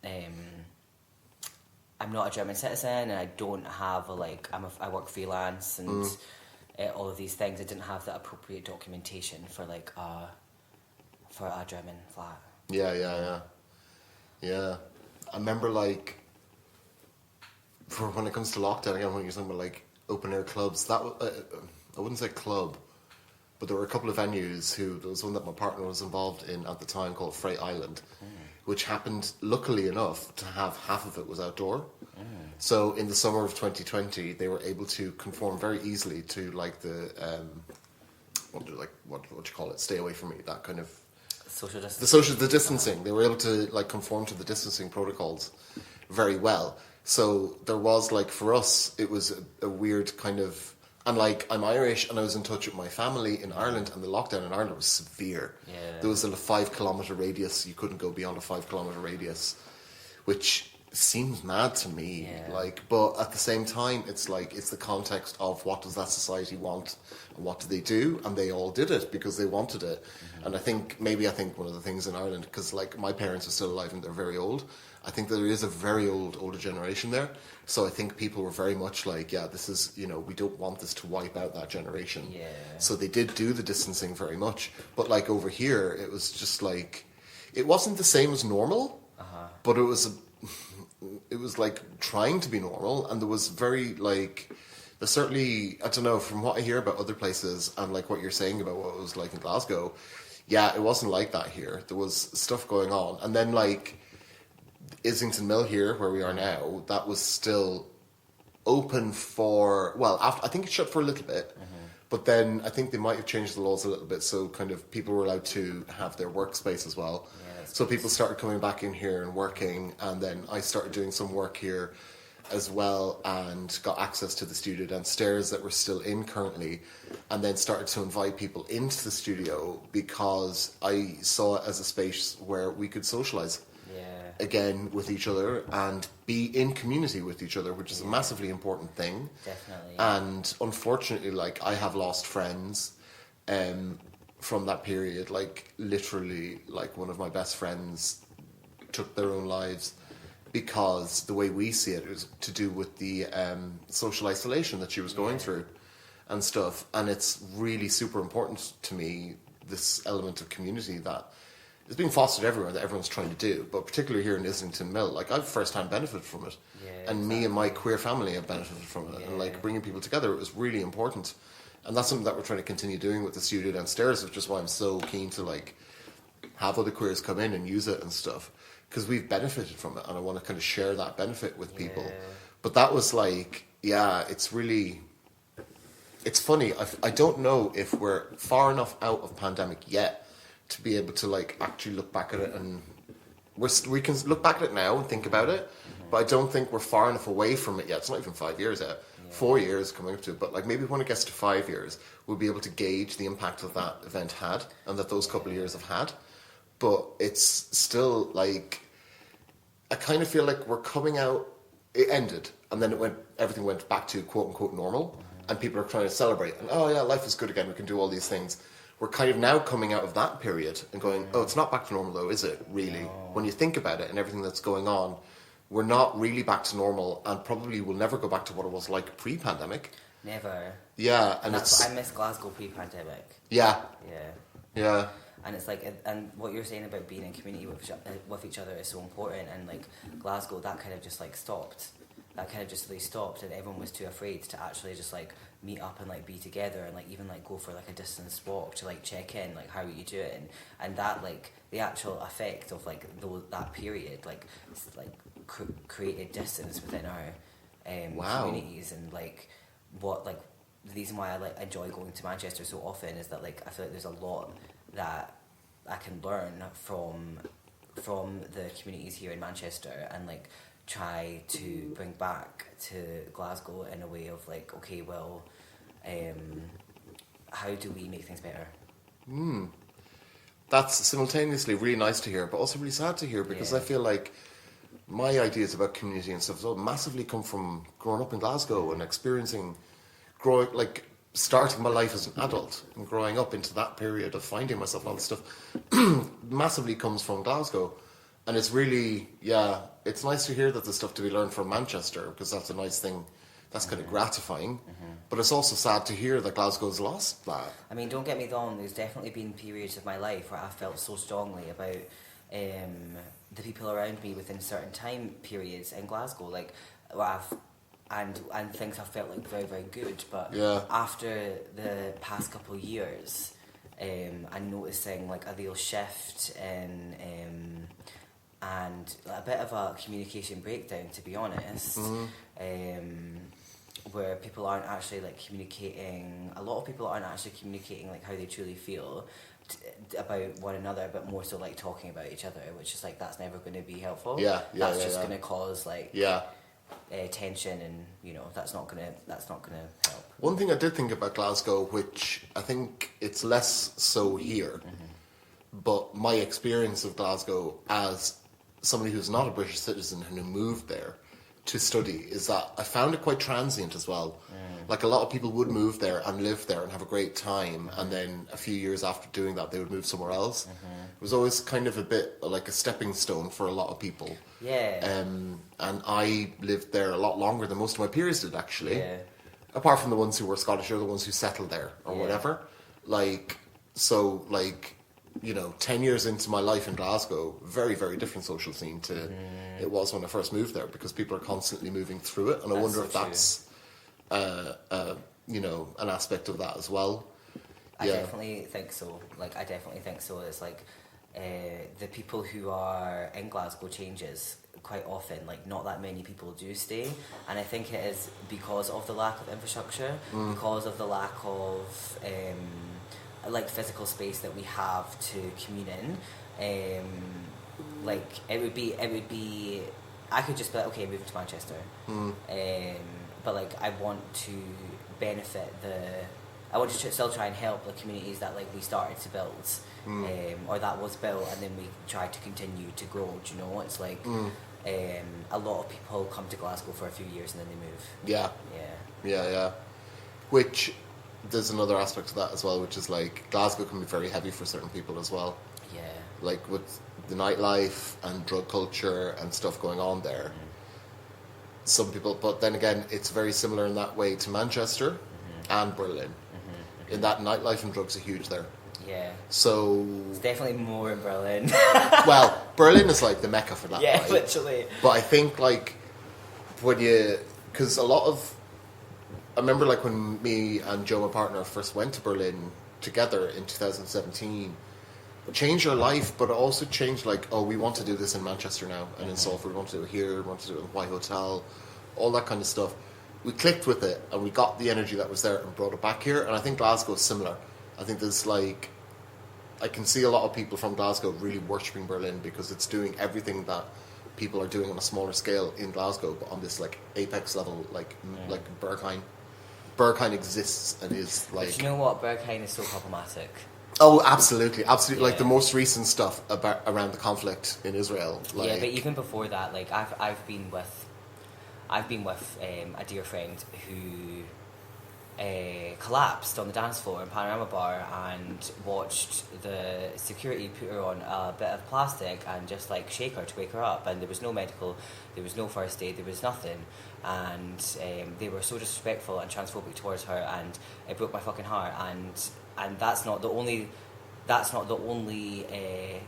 S2: I'm not a German citizen, and I don't have I work freelance and all of these things. I didn't have the appropriate documentation for like for a German flat.
S1: Yeah. I remember like, for when it comes to lockdown again, when you're talking about like open air clubs, that I wouldn't say club, but there were a couple of venues. There was one that my partner was involved in at the time called Freight Island, which happened, luckily enough, to have half of it was outdoor. So in the summer of 2020, they were able to conform very easily to like the what you call it, stay away from me, that kind of
S2: social distancing.
S1: The distancing. They were able to like conform to the distancing protocols very well. So there was like, for us, it was a weird kind of, and like I'm Irish and I was in touch with my family in Ireland, and the lockdown in Ireland was severe.
S2: Yeah.
S1: There was a 5 kilometre radius. You couldn't go beyond a 5 kilometre radius, which seems mad to me.
S2: Yeah.
S1: Like, but at the same time, it's like, it's the context of what does that society want and what do they do, and they all did it because they wanted it. And I think one of the things in Ireland, because like my parents are still alive and they're very old, I think there is a very older generation there. So I think people were very much like, yeah, this is, you know, we don't want this to wipe out that generation.
S2: Yeah.
S1: So they did do the distancing very much. But like over here, it was just like, it wasn't the same as normal, but it was like trying to be normal. And there was very like, there's certainly, I don't know, from what I hear about other places and like what you're saying about what it was like in Glasgow, yeah, it wasn't like that here. There was stuff going on. And then like Islington Mill here, where we are now, that was still open for, well, after, I think it shut for a little bit, but then I think they might have changed the laws a little bit, so kind of people were allowed to have their workspace as well.
S2: Yeah,
S1: so people started coming back in here and working, and then I started doing some work here as well, and got access to the studio downstairs that we're still in currently, and then started to invite people into the studio because I saw it as a space where we could socialise again with each other and be in community with each other, which is a massively important thing.
S2: Definitely.
S1: And unfortunately, like, I have lost friends from that period. Like, literally, like, one of my best friends took their own lives because the way we see it is to do with the social isolation that she was going through and stuff. And it's really super important to me, this element of community that is being fostered everywhere, that everyone's trying to do, but particularly here in Islington Mill, like, I've first-hand benefited from it, and me and my queer family have benefited from it, and like bringing people together, it was really important, and that's something that we're trying to continue doing with the studio downstairs, which is why I'm so keen to like have other queers come in and use it and stuff, because we've benefited from it, and I want to kind of share that benefit with people. But that was like, it's really, it's funny. I don't know if we're far enough out of pandemic yet to be able to like actually look back at it and we can look back at it now and think about it, but I don't think we're far enough away from it yet. It's not even 5 years yet. 4 years coming up to it, but like maybe when it gets to 5 years, we'll be able to gauge the impact that that event had and that those couple of years have had. But it's still like, I kind of feel like we're coming out. It ended, and then everything went back to quote unquote normal, and people are trying to celebrate. And oh yeah, life is good again. We can do all these things. We're kind of now coming out of that period and going, oh, it's not back to normal though, is it? Really, when you think about it and everything that's going on. We're not really back to normal, and probably will never go back to what it was like pre-pandemic.
S2: Never.
S1: Yeah, and
S2: I miss Glasgow pre-pandemic.
S1: Yeah.
S2: Yeah.
S1: Yeah.
S2: And it's like, and what you're saying about being in community with each other is so important. And like Glasgow, that kind of just like stopped. That kind of just really stopped, and everyone was too afraid to actually just like meet up and like be together and like even like go for like a distance walk to like check in, like how are you doing? And that like the actual effect of like that period like created distance within our communities. And like what like the reason why I like enjoy going to Manchester so often is that like I feel like there's a lot that I can learn from the communities here in Manchester, and like try to bring back to Glasgow in a way of like, okay, well, how do we make things better?
S1: That's simultaneously really nice to hear, but also really sad to hear, because I feel like my ideas about community and stuff massively come from growing up in Glasgow and experiencing, starting my life as an adult and growing up into that period of finding myself and all this stuff massively comes from Glasgow. And it's really, it's nice to hear that there's stuff to be learned from Manchester, because that's a nice thing. That's kind of gratifying. But it's also sad to hear that Glasgow's lost that.
S2: I mean, don't get me wrong, there's definitely been periods of my life where I felt so strongly about the people around me within certain time periods in Glasgow. Like, where and things have felt like very, very good. But after the past couple of years, I'm noticing like a real shift in and a bit of a communication breakdown, to be honest, where people aren't actually like communicating. A lot of people aren't actually communicating like how they truly feel about one another, but more so like talking about each other, which is like that's never going to be helpful. That's just going to cause like tension, and you know that's not gonna help.
S1: One thing I did think about Glasgow, which I think it's less so here, but my experience of Glasgow as somebody who's not a British citizen and who moved there to study, is that I found it quite transient as well. Like a lot of people would move there and live there and have a great time, and then a few years after doing that they would move somewhere else. It was always kind of a bit like a stepping stone for a lot of people. And I lived there a lot longer than most of my peers did, actually. Apart from the ones who were Scottish or the ones who settled there or whatever. You know, 10 years into my life in Glasgow, very, very different social scene to it was when I first moved there, because people are constantly moving through it, and I wonder if that's, you know, an aspect of that as well.
S2: I definitely think so. I definitely think so. It's like the people who are in Glasgow changes quite often. Like, not that many people do stay, and I think it is because of the lack of infrastructure, because of the lack of physical space that we have to commune in. It would be I could just be like, okay, move to Manchester, but like I want to benefit I want to still try and help the communities that like we started to build, or that was built and then we tried to continue to grow. Do you know, it's like a lot of people come to Glasgow for a few years and then they move.
S1: Yeah. Which there's another aspect to that as well, which is like Glasgow can be very heavy for certain people as well. Like with the nightlife and drug culture and stuff going on there. Some people, but then again, it's very similar in that way to Manchester and Berlin. In that nightlife and drugs are huge there. So
S2: it's definitely more in Berlin.
S1: Well, Berlin is like the mecca for that.
S2: Yeah,
S1: right?
S2: Literally.
S1: But I think like because a lot of, I remember like when me and Joe, my partner, first went to Berlin together in 2017, it changed our life, but it also changed like, oh, we want to do this in Manchester now, and in Salford, we want to do it here, we want to do it in White Hotel, all that kind of stuff. We clicked with it, and we got the energy that was there and brought it back here, and I think Glasgow is similar. I think there's like, I can see a lot of people from Glasgow really worshipping Berlin because it's doing everything that people are doing on a smaller scale in Glasgow, but on this like apex level, like Berghain. Berghain exists and is like.
S2: But you know what? Berghain is so problematic.
S1: Oh, absolutely, absolutely.
S2: Yeah.
S1: Like the most recent stuff around the conflict in Israel. Like,
S2: yeah, but even before that, like I've been with a dear friend who collapsed on the dance floor in Panorama Bar and watched the security put her on a bit of plastic and just like shake her to wake her up, and there was no medical, there was no first aid, there was nothing, and they were so disrespectful and transphobic towards her, and it broke my fucking heart. And that's not the only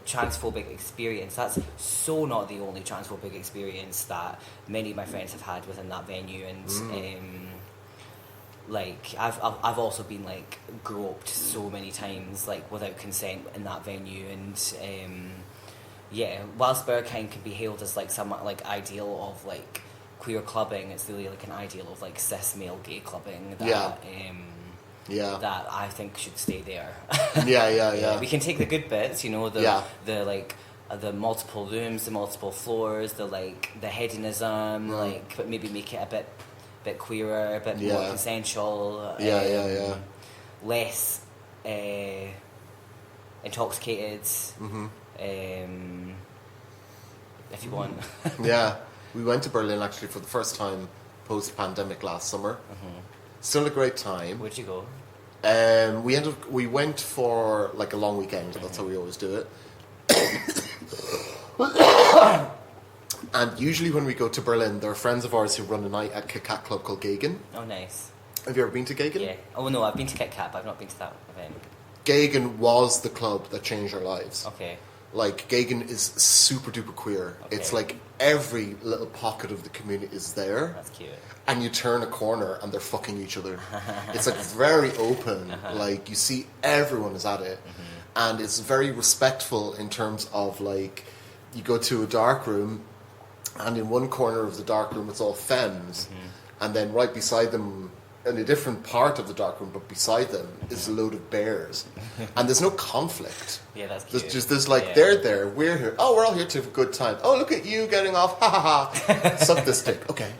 S2: transphobic experience. That's so not the only transphobic experience that many of my friends have had within that venue. And like I've also been like groped so many times, like without consent in that venue. And whilst Berghain can be hailed as like somewhat like ideal of like queer clubbing, it's really like an ideal of like cis male gay clubbing that that I think should stay there.
S1: Yeah.
S2: We can take the good bits, you know, the multiple rooms, the multiple floors, the hedonism, like, but maybe make it a bit queerer, a bit more consensual. Less intoxicated. If you want.
S1: Yeah, we went to Berlin actually for the first time post-pandemic last summer. Still a great time.
S2: Where'd you go?
S1: We went for like a long weekend. That's how we always do it. And usually when we go to Berlin, there are friends of ours who run a night at Kit Kat club called Gegen.
S2: Oh, nice.
S1: Have you ever been to Gegen?
S2: Yeah. Oh no, I've been to Kit Kat, but I've not been to that event.
S1: Gegen was the club that changed our lives.
S2: Okay.
S1: Like, Gegen is super duper queer. Okay. It's like every little pocket of the community is there.
S2: That's cute.
S1: And you turn a corner and they're fucking each other. It's like very open. Like, you see everyone is at it. And it's very respectful in terms of like, you go to a dark room and in one corner of the dark room it's all femmes. And then right beside them, in a different part of the dark room, but beside them is a load of bears. And there's no conflict.
S2: Yeah, that's cute.
S1: There's like, they're there, we're here. Oh, we're all here to have a good time. Oh, look at you getting off. Ha ha ha. Suck this dick. Okay.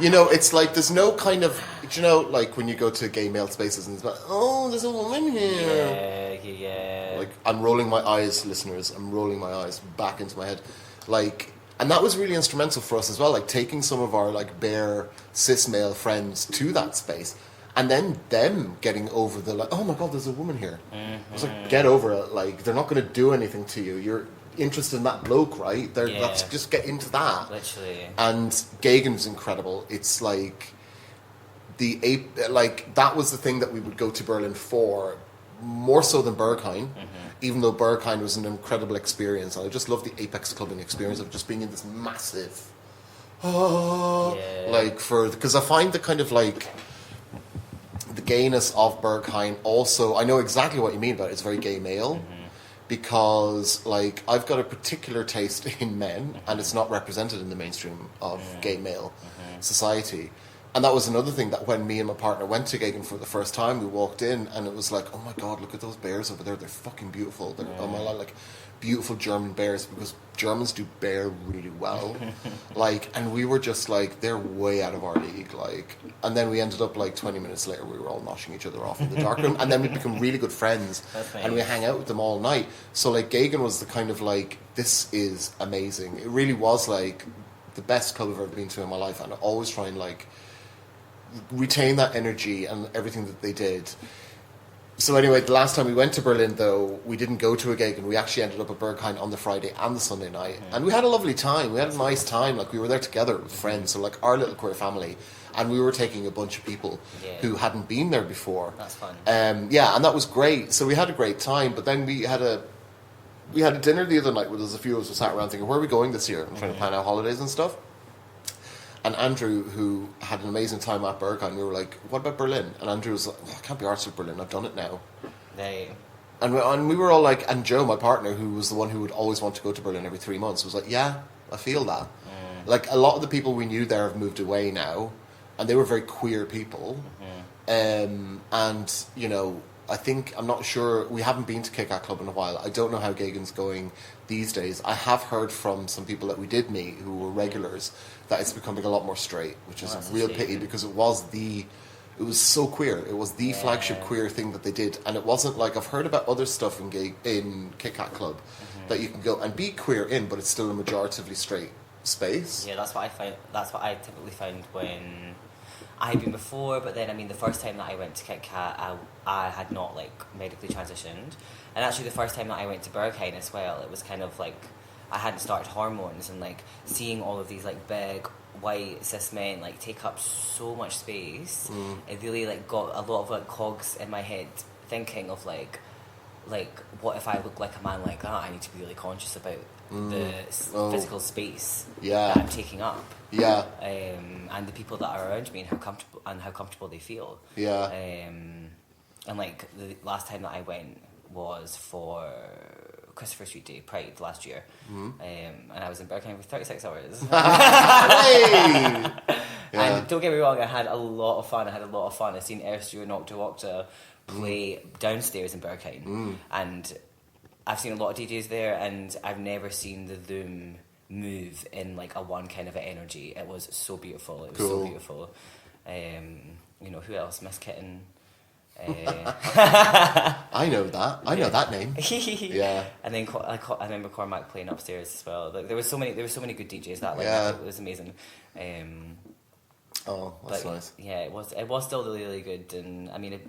S1: You know, it's like, there's no kind of, you know, like when you go to gay male spaces and it's like, oh, there's a woman here.
S2: Yeah.
S1: Like, I'm rolling my eyes, listeners. I'm rolling my eyes back into my head. Like, and that was really instrumental for us as well, like taking some of our like bare cis male friends to that space, and then them getting over the like, oh my god, there's a woman here. I was like, get over it. Like, they're not going to do anything to you. You're interested in that bloke, right? Let's just get into that.
S2: Literally. And
S1: Gegen's incredible. It's like that was the thing that we would go to Berlin for, more so than Berghain. Even though Berghain was an incredible experience, and I just love the apex clubbing experience of just being in this massive, because I find the kind of like the gayness of Berghain also, I know exactly what you mean about it, it's very gay male, because like I've got a particular taste in men, and it's not represented in the mainstream of gay male society. And that was another thing, that when me and my partner went to Gegen for the first time, we walked in and it was like, oh my god, look at those bears over there. They're fucking beautiful. They're like beautiful German bears, because Germans do bear really well. Like, and we were just like, they're way out of our league. Like, and then we ended up like 20 minutes later, we were all noshing each other off in the dark room. And then we become really good friends. And we hang out with them all night. So like Gegen was the kind of like, this is amazing. It really was like the best club I've ever been to in my life. And I always try and like retain that energy and everything that they did. So anyway, the last time we went to Berlin, though, we didn't go to a gig, and we actually ended up at Berghain on the Friday and the Sunday night. And we had a lovely time. We had a nice time. Like, we were there together with friends, so like our little queer family. And we were taking a bunch of people who hadn't been there before.
S2: That's fun.
S1: And that was great. So we had a great time, but then we had a dinner the other night where there's a few of us who sat around thinking, where are we going this year? I'm trying to plan out holidays and stuff. And Andrew, who had an amazing time at Berghain, we were like, what about Berlin? And Andrew was like, I can't be arsed with Berlin, I've done it now. And we were all like, and Joe, my partner, who was the one who would always want to go to Berlin every 3 months, was like, yeah, I feel that. Like, a lot of the people we knew there have moved away now, and they were very queer people. And, you know, I think, I'm not sure, we haven't been to Kit Kat Club in a while. I don't know how Gagan's going these days. I have heard from some people that we did meet who were regulars that it's becoming a lot more straight, which is a real pity because it was so queer. It was the flagship queer thing that they did, and it wasn't like, I've heard about other stuff in Kit Kat Club that you can go and be queer in, but it's still a majoritively straight space.
S2: Yeah, that's what I find. That's what I typically found when I had been before. But then, I mean, the first time that I went to Kit Kat, I had not like medically transitioned, and actually the first time that I went to Berghain as well, it was kind of like I hadn't started hormones, and like seeing all of these like big white cis men like take up so much space, it really like got a lot of like cogs in my head thinking of like what if I look like a man like that? I need to be really conscious about the physical space that I'm taking up.
S1: Yeah.
S2: And the people that are around me and how comfortable they feel.
S1: Yeah.
S2: And like the last time that I went was for Christopher Street Day, Pride last year. And I was in Berghain for 36 hours. And don't get me wrong, I had a lot of fun. I've seen Erstu and Octo Octa play downstairs in Berghain. And I've seen a lot of DJs there, and I've never seen the Loom move in like a one kind of energy. It was so beautiful. So beautiful. You know, who else? Miss Kitten.
S1: I know that. I know that name. Yeah.
S2: And then I remember Cormac playing upstairs as well. Like, there were so many good DJs that it was amazing.
S1: Oh, that's nice.
S2: Yeah, it was still really, really good, and I mean,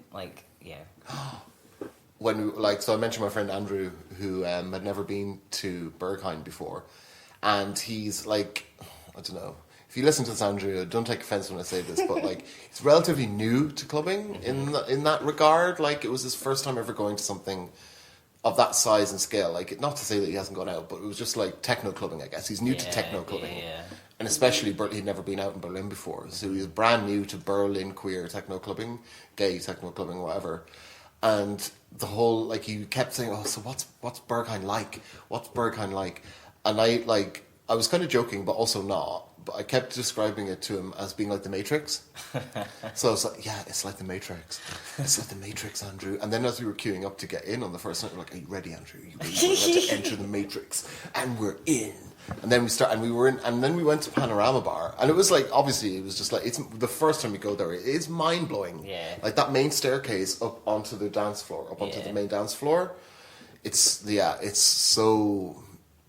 S1: So I mentioned my friend Andrew, who had never been to Berghain before, and he's like, I don't know. If you listen to this, Andrew, don't take offense when I say this, but like he's relatively new to clubbing in that regard. Like, it was his first time ever going to something of that size and scale. Like, not to say that he hasn't gone out, but it was just like techno clubbing, I guess. He's new to techno clubbing.
S2: Yeah.
S1: And especially, he'd never been out in Berlin before. So he was brand new to Berlin queer techno clubbing, gay techno clubbing, whatever. And the whole, like, he kept saying, oh, so what's Berghain like? What's Berghain like? And I was kind of joking, but also not. But I kept describing it to him as being like the Matrix. So I was like, yeah, it's like the Matrix. It's like the Matrix, Andrew. And then as we were queuing up to get in on the first night, we're like, are you ready, Andrew? Are you ready? We're about to enter the Matrix. And we're in. And then we were in, and then we went to Panorama Bar. And it was like, obviously, it was just like, it's the first time we go there, it is mind-blowing. Yeah. Like that main staircase up onto the dance floor, up onto the main dance floor. It's so,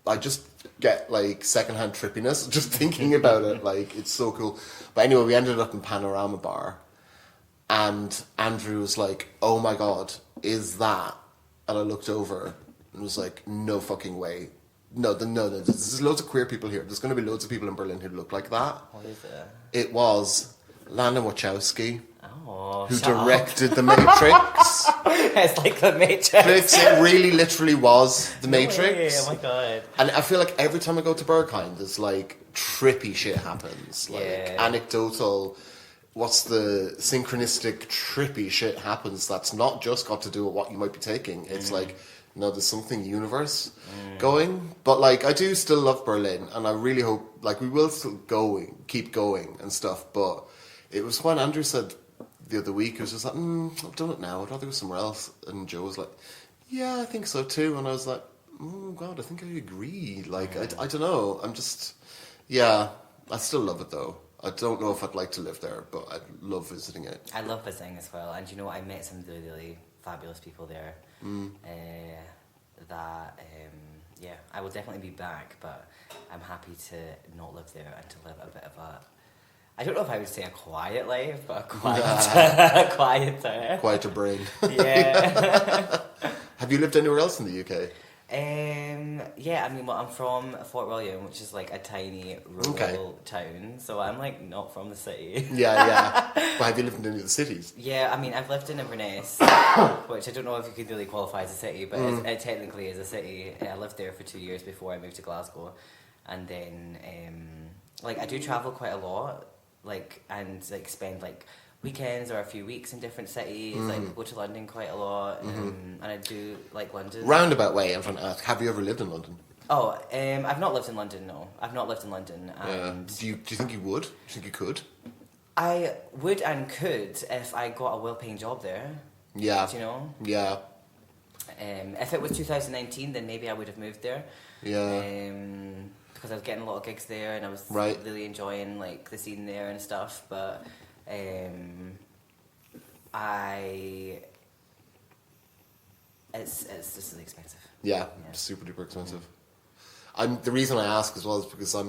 S1: I just get like secondhand trippiness just thinking about it. Like, it's so cool. But anyway, we ended up in Panorama Bar, and Andrew was like, oh my god, is that? And I looked over and was like, no fucking way. No, there's loads of queer people here. There's going to be loads of people in Berlin who look like that.
S2: What is it?
S1: It was Lana Wachowski,
S2: who
S1: directed The Matrix.
S2: It's like The Matrix.
S1: It really literally was The Matrix.
S2: Oh my god.
S1: And I feel like every time I go to Berghain, there's like trippy shit happens. Like anecdotal, what's the synchronistic trippy shit happens that's not just got to do with what you might be taking. It's like, no, there's something universe going. But like, I do still love Berlin, and I really hope, like, we will still keep going and stuff. But it was when Andrew said the other week, it was just like, I've done it now, I'd rather go somewhere else. And Joe was like, yeah, I think so too. And I was like, oh god, I think I agree. Like, I don't know, I'm just, I still love it though. I don't know if I'd like to live there, but I'd love visiting it.
S2: I love visiting as well, and you know, I met some really, really fabulous people there. I will definitely be back, but I'm happy to not live there and to live a bit of a, I don't know if I would say a quiet life, but a
S1: quieter brain.
S2: Yeah.
S1: Have you lived anywhere else in the UK?
S2: I'm from Fort William, which is like a tiny rural town, so I'm like not from the city.
S1: But have you lived in any of the cities?
S2: Yeah, I mean, I've lived in Inverness, which I don't know if you could really qualify as a city, but it technically is a city. I lived there for 2 years before I moved to Glasgow, and then I do travel quite a lot, and spend weekends or a few weeks in different cities. Go to London quite a lot, and I do like London.
S1: Roundabout way, I'm trying to ask, have you ever lived in London?
S2: Oh, I've not lived in London. No, I've not lived in London. And
S1: Do you think you would? Do you think you could?
S2: I would and could if I got a well-paying job there.
S1: Yeah.
S2: Do you know?
S1: Yeah.
S2: If it was 2019, then maybe I would have moved there.
S1: Yeah.
S2: Because I was getting a lot of gigs there, and I was
S1: Right.
S2: really enjoying like the scene there and stuff. But it's just really expensive.
S1: Yeah. Super duper expensive. The reason I ask as well is because I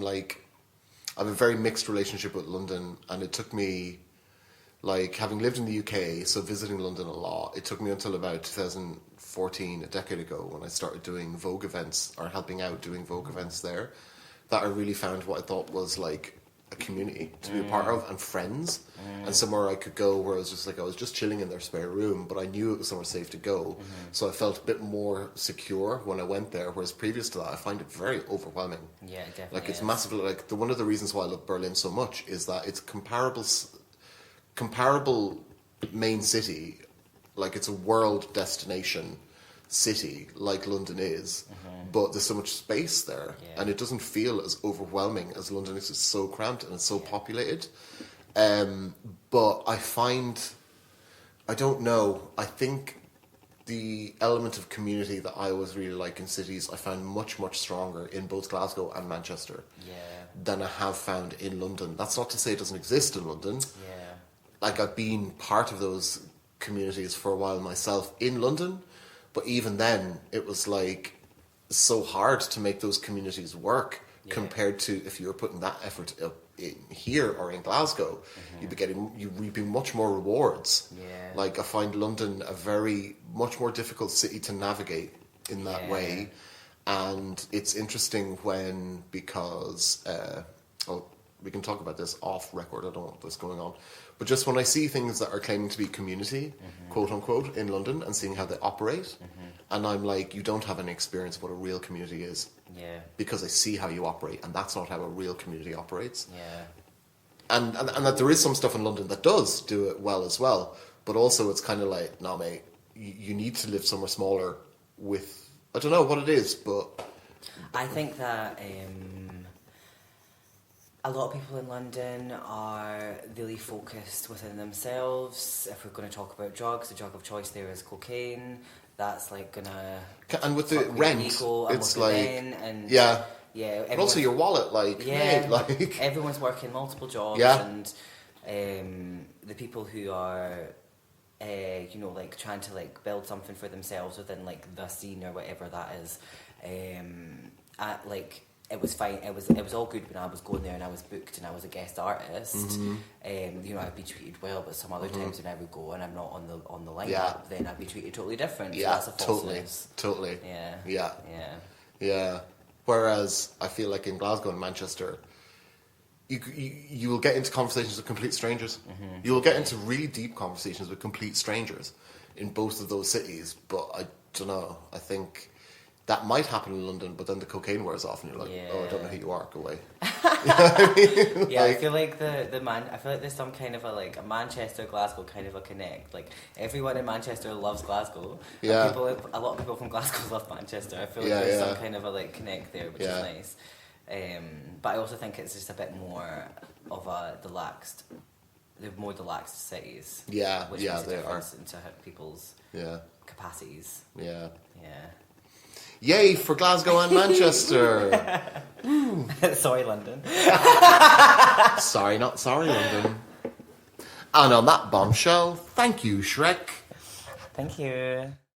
S1: have a very mixed relationship with London, and it took me, like, having lived in the UK, so visiting London a lot, it took me until about 2014, a decade ago, when I started doing Vogue events, or helping out doing Vogue events there, that I really found what I thought was, like, a community to be a part of, and friends, and somewhere I could go where I was just chilling in their spare room, but I knew it was somewhere safe to go, so I felt a bit more secure when I went there, whereas previous to that, I find it very overwhelming.
S2: Yeah, definitely.
S1: Like, it's massively, like, one of the reasons why I love Berlin so much is that it's comparable main city, like it's a world destination city like London is, but there's so much space there, and it doesn't feel as overwhelming as London is. It's so cramped and it's so populated. But I don't know, I think the element of community that I always really like in cities, I found much, much stronger in both Glasgow and Manchester than I have found in London. That's not to say it doesn't exist in London. Like, I've been part of those communities for a while myself in London, but even then, it was like so hard to make those communities work compared to if you were putting that effort up in here or in Glasgow, you'd be reaping much more rewards. Like, I find London a much more difficult city to navigate in that way, and it's interesting because we can talk about this off record, I don't know what's going on. But just when I see things that are claiming to be community, quote unquote, in London, and seeing how they operate, and I'm like, you don't have any experience of what a real community is. Because I see how you operate, and that's not how a real community operates. And that there is some stuff in London that does do it well as well, but also it's kind of like, nah, mate, you need to live somewhere smaller with, I don't know what it is, but...
S2: I think that... a lot of people in London are really focused within themselves. If we're going to talk about drugs, the drug of choice there is cocaine. That's like gonna...
S1: And with the rent, it's like... but also your wallet, like...
S2: Yeah,
S1: like
S2: everyone's working multiple jobs, and the people who are... like trying to like build something for themselves within like the scene or whatever that is, it was fine. It was all good when I was going there and I was booked and I was a guest artist. I'd be treated well, but some other times when I would go and I'm not on the lineup, then I'd be treated totally different. So that's a falseness. Totally.
S1: Yeah. Whereas I feel like in Glasgow and Manchester, you will get into conversations with complete strangers. You will get into really deep conversations with complete strangers in both of those cities. But I don't know. I think that might happen in London, but then the cocaine wears off, and you're like, "Oh, I don't know who you are. Go away." You know what I mean?
S2: I feel like I feel like there's some kind of a Manchester Glasgow kind of a connect. Like everyone in Manchester loves Glasgow.
S1: Yeah.
S2: A lot of people from Glasgow love Manchester. I feel like there's some kind of a connect there, which is nice. But I also think it's just a bit more of a relaxed. They're more relaxed cities. Which makes a difference into people's capacities.
S1: Yay for Glasgow and Manchester!
S2: Sorry, London.
S1: Sorry, not sorry, London. And on that bombshell, thank you, Shrek.
S2: Thank you.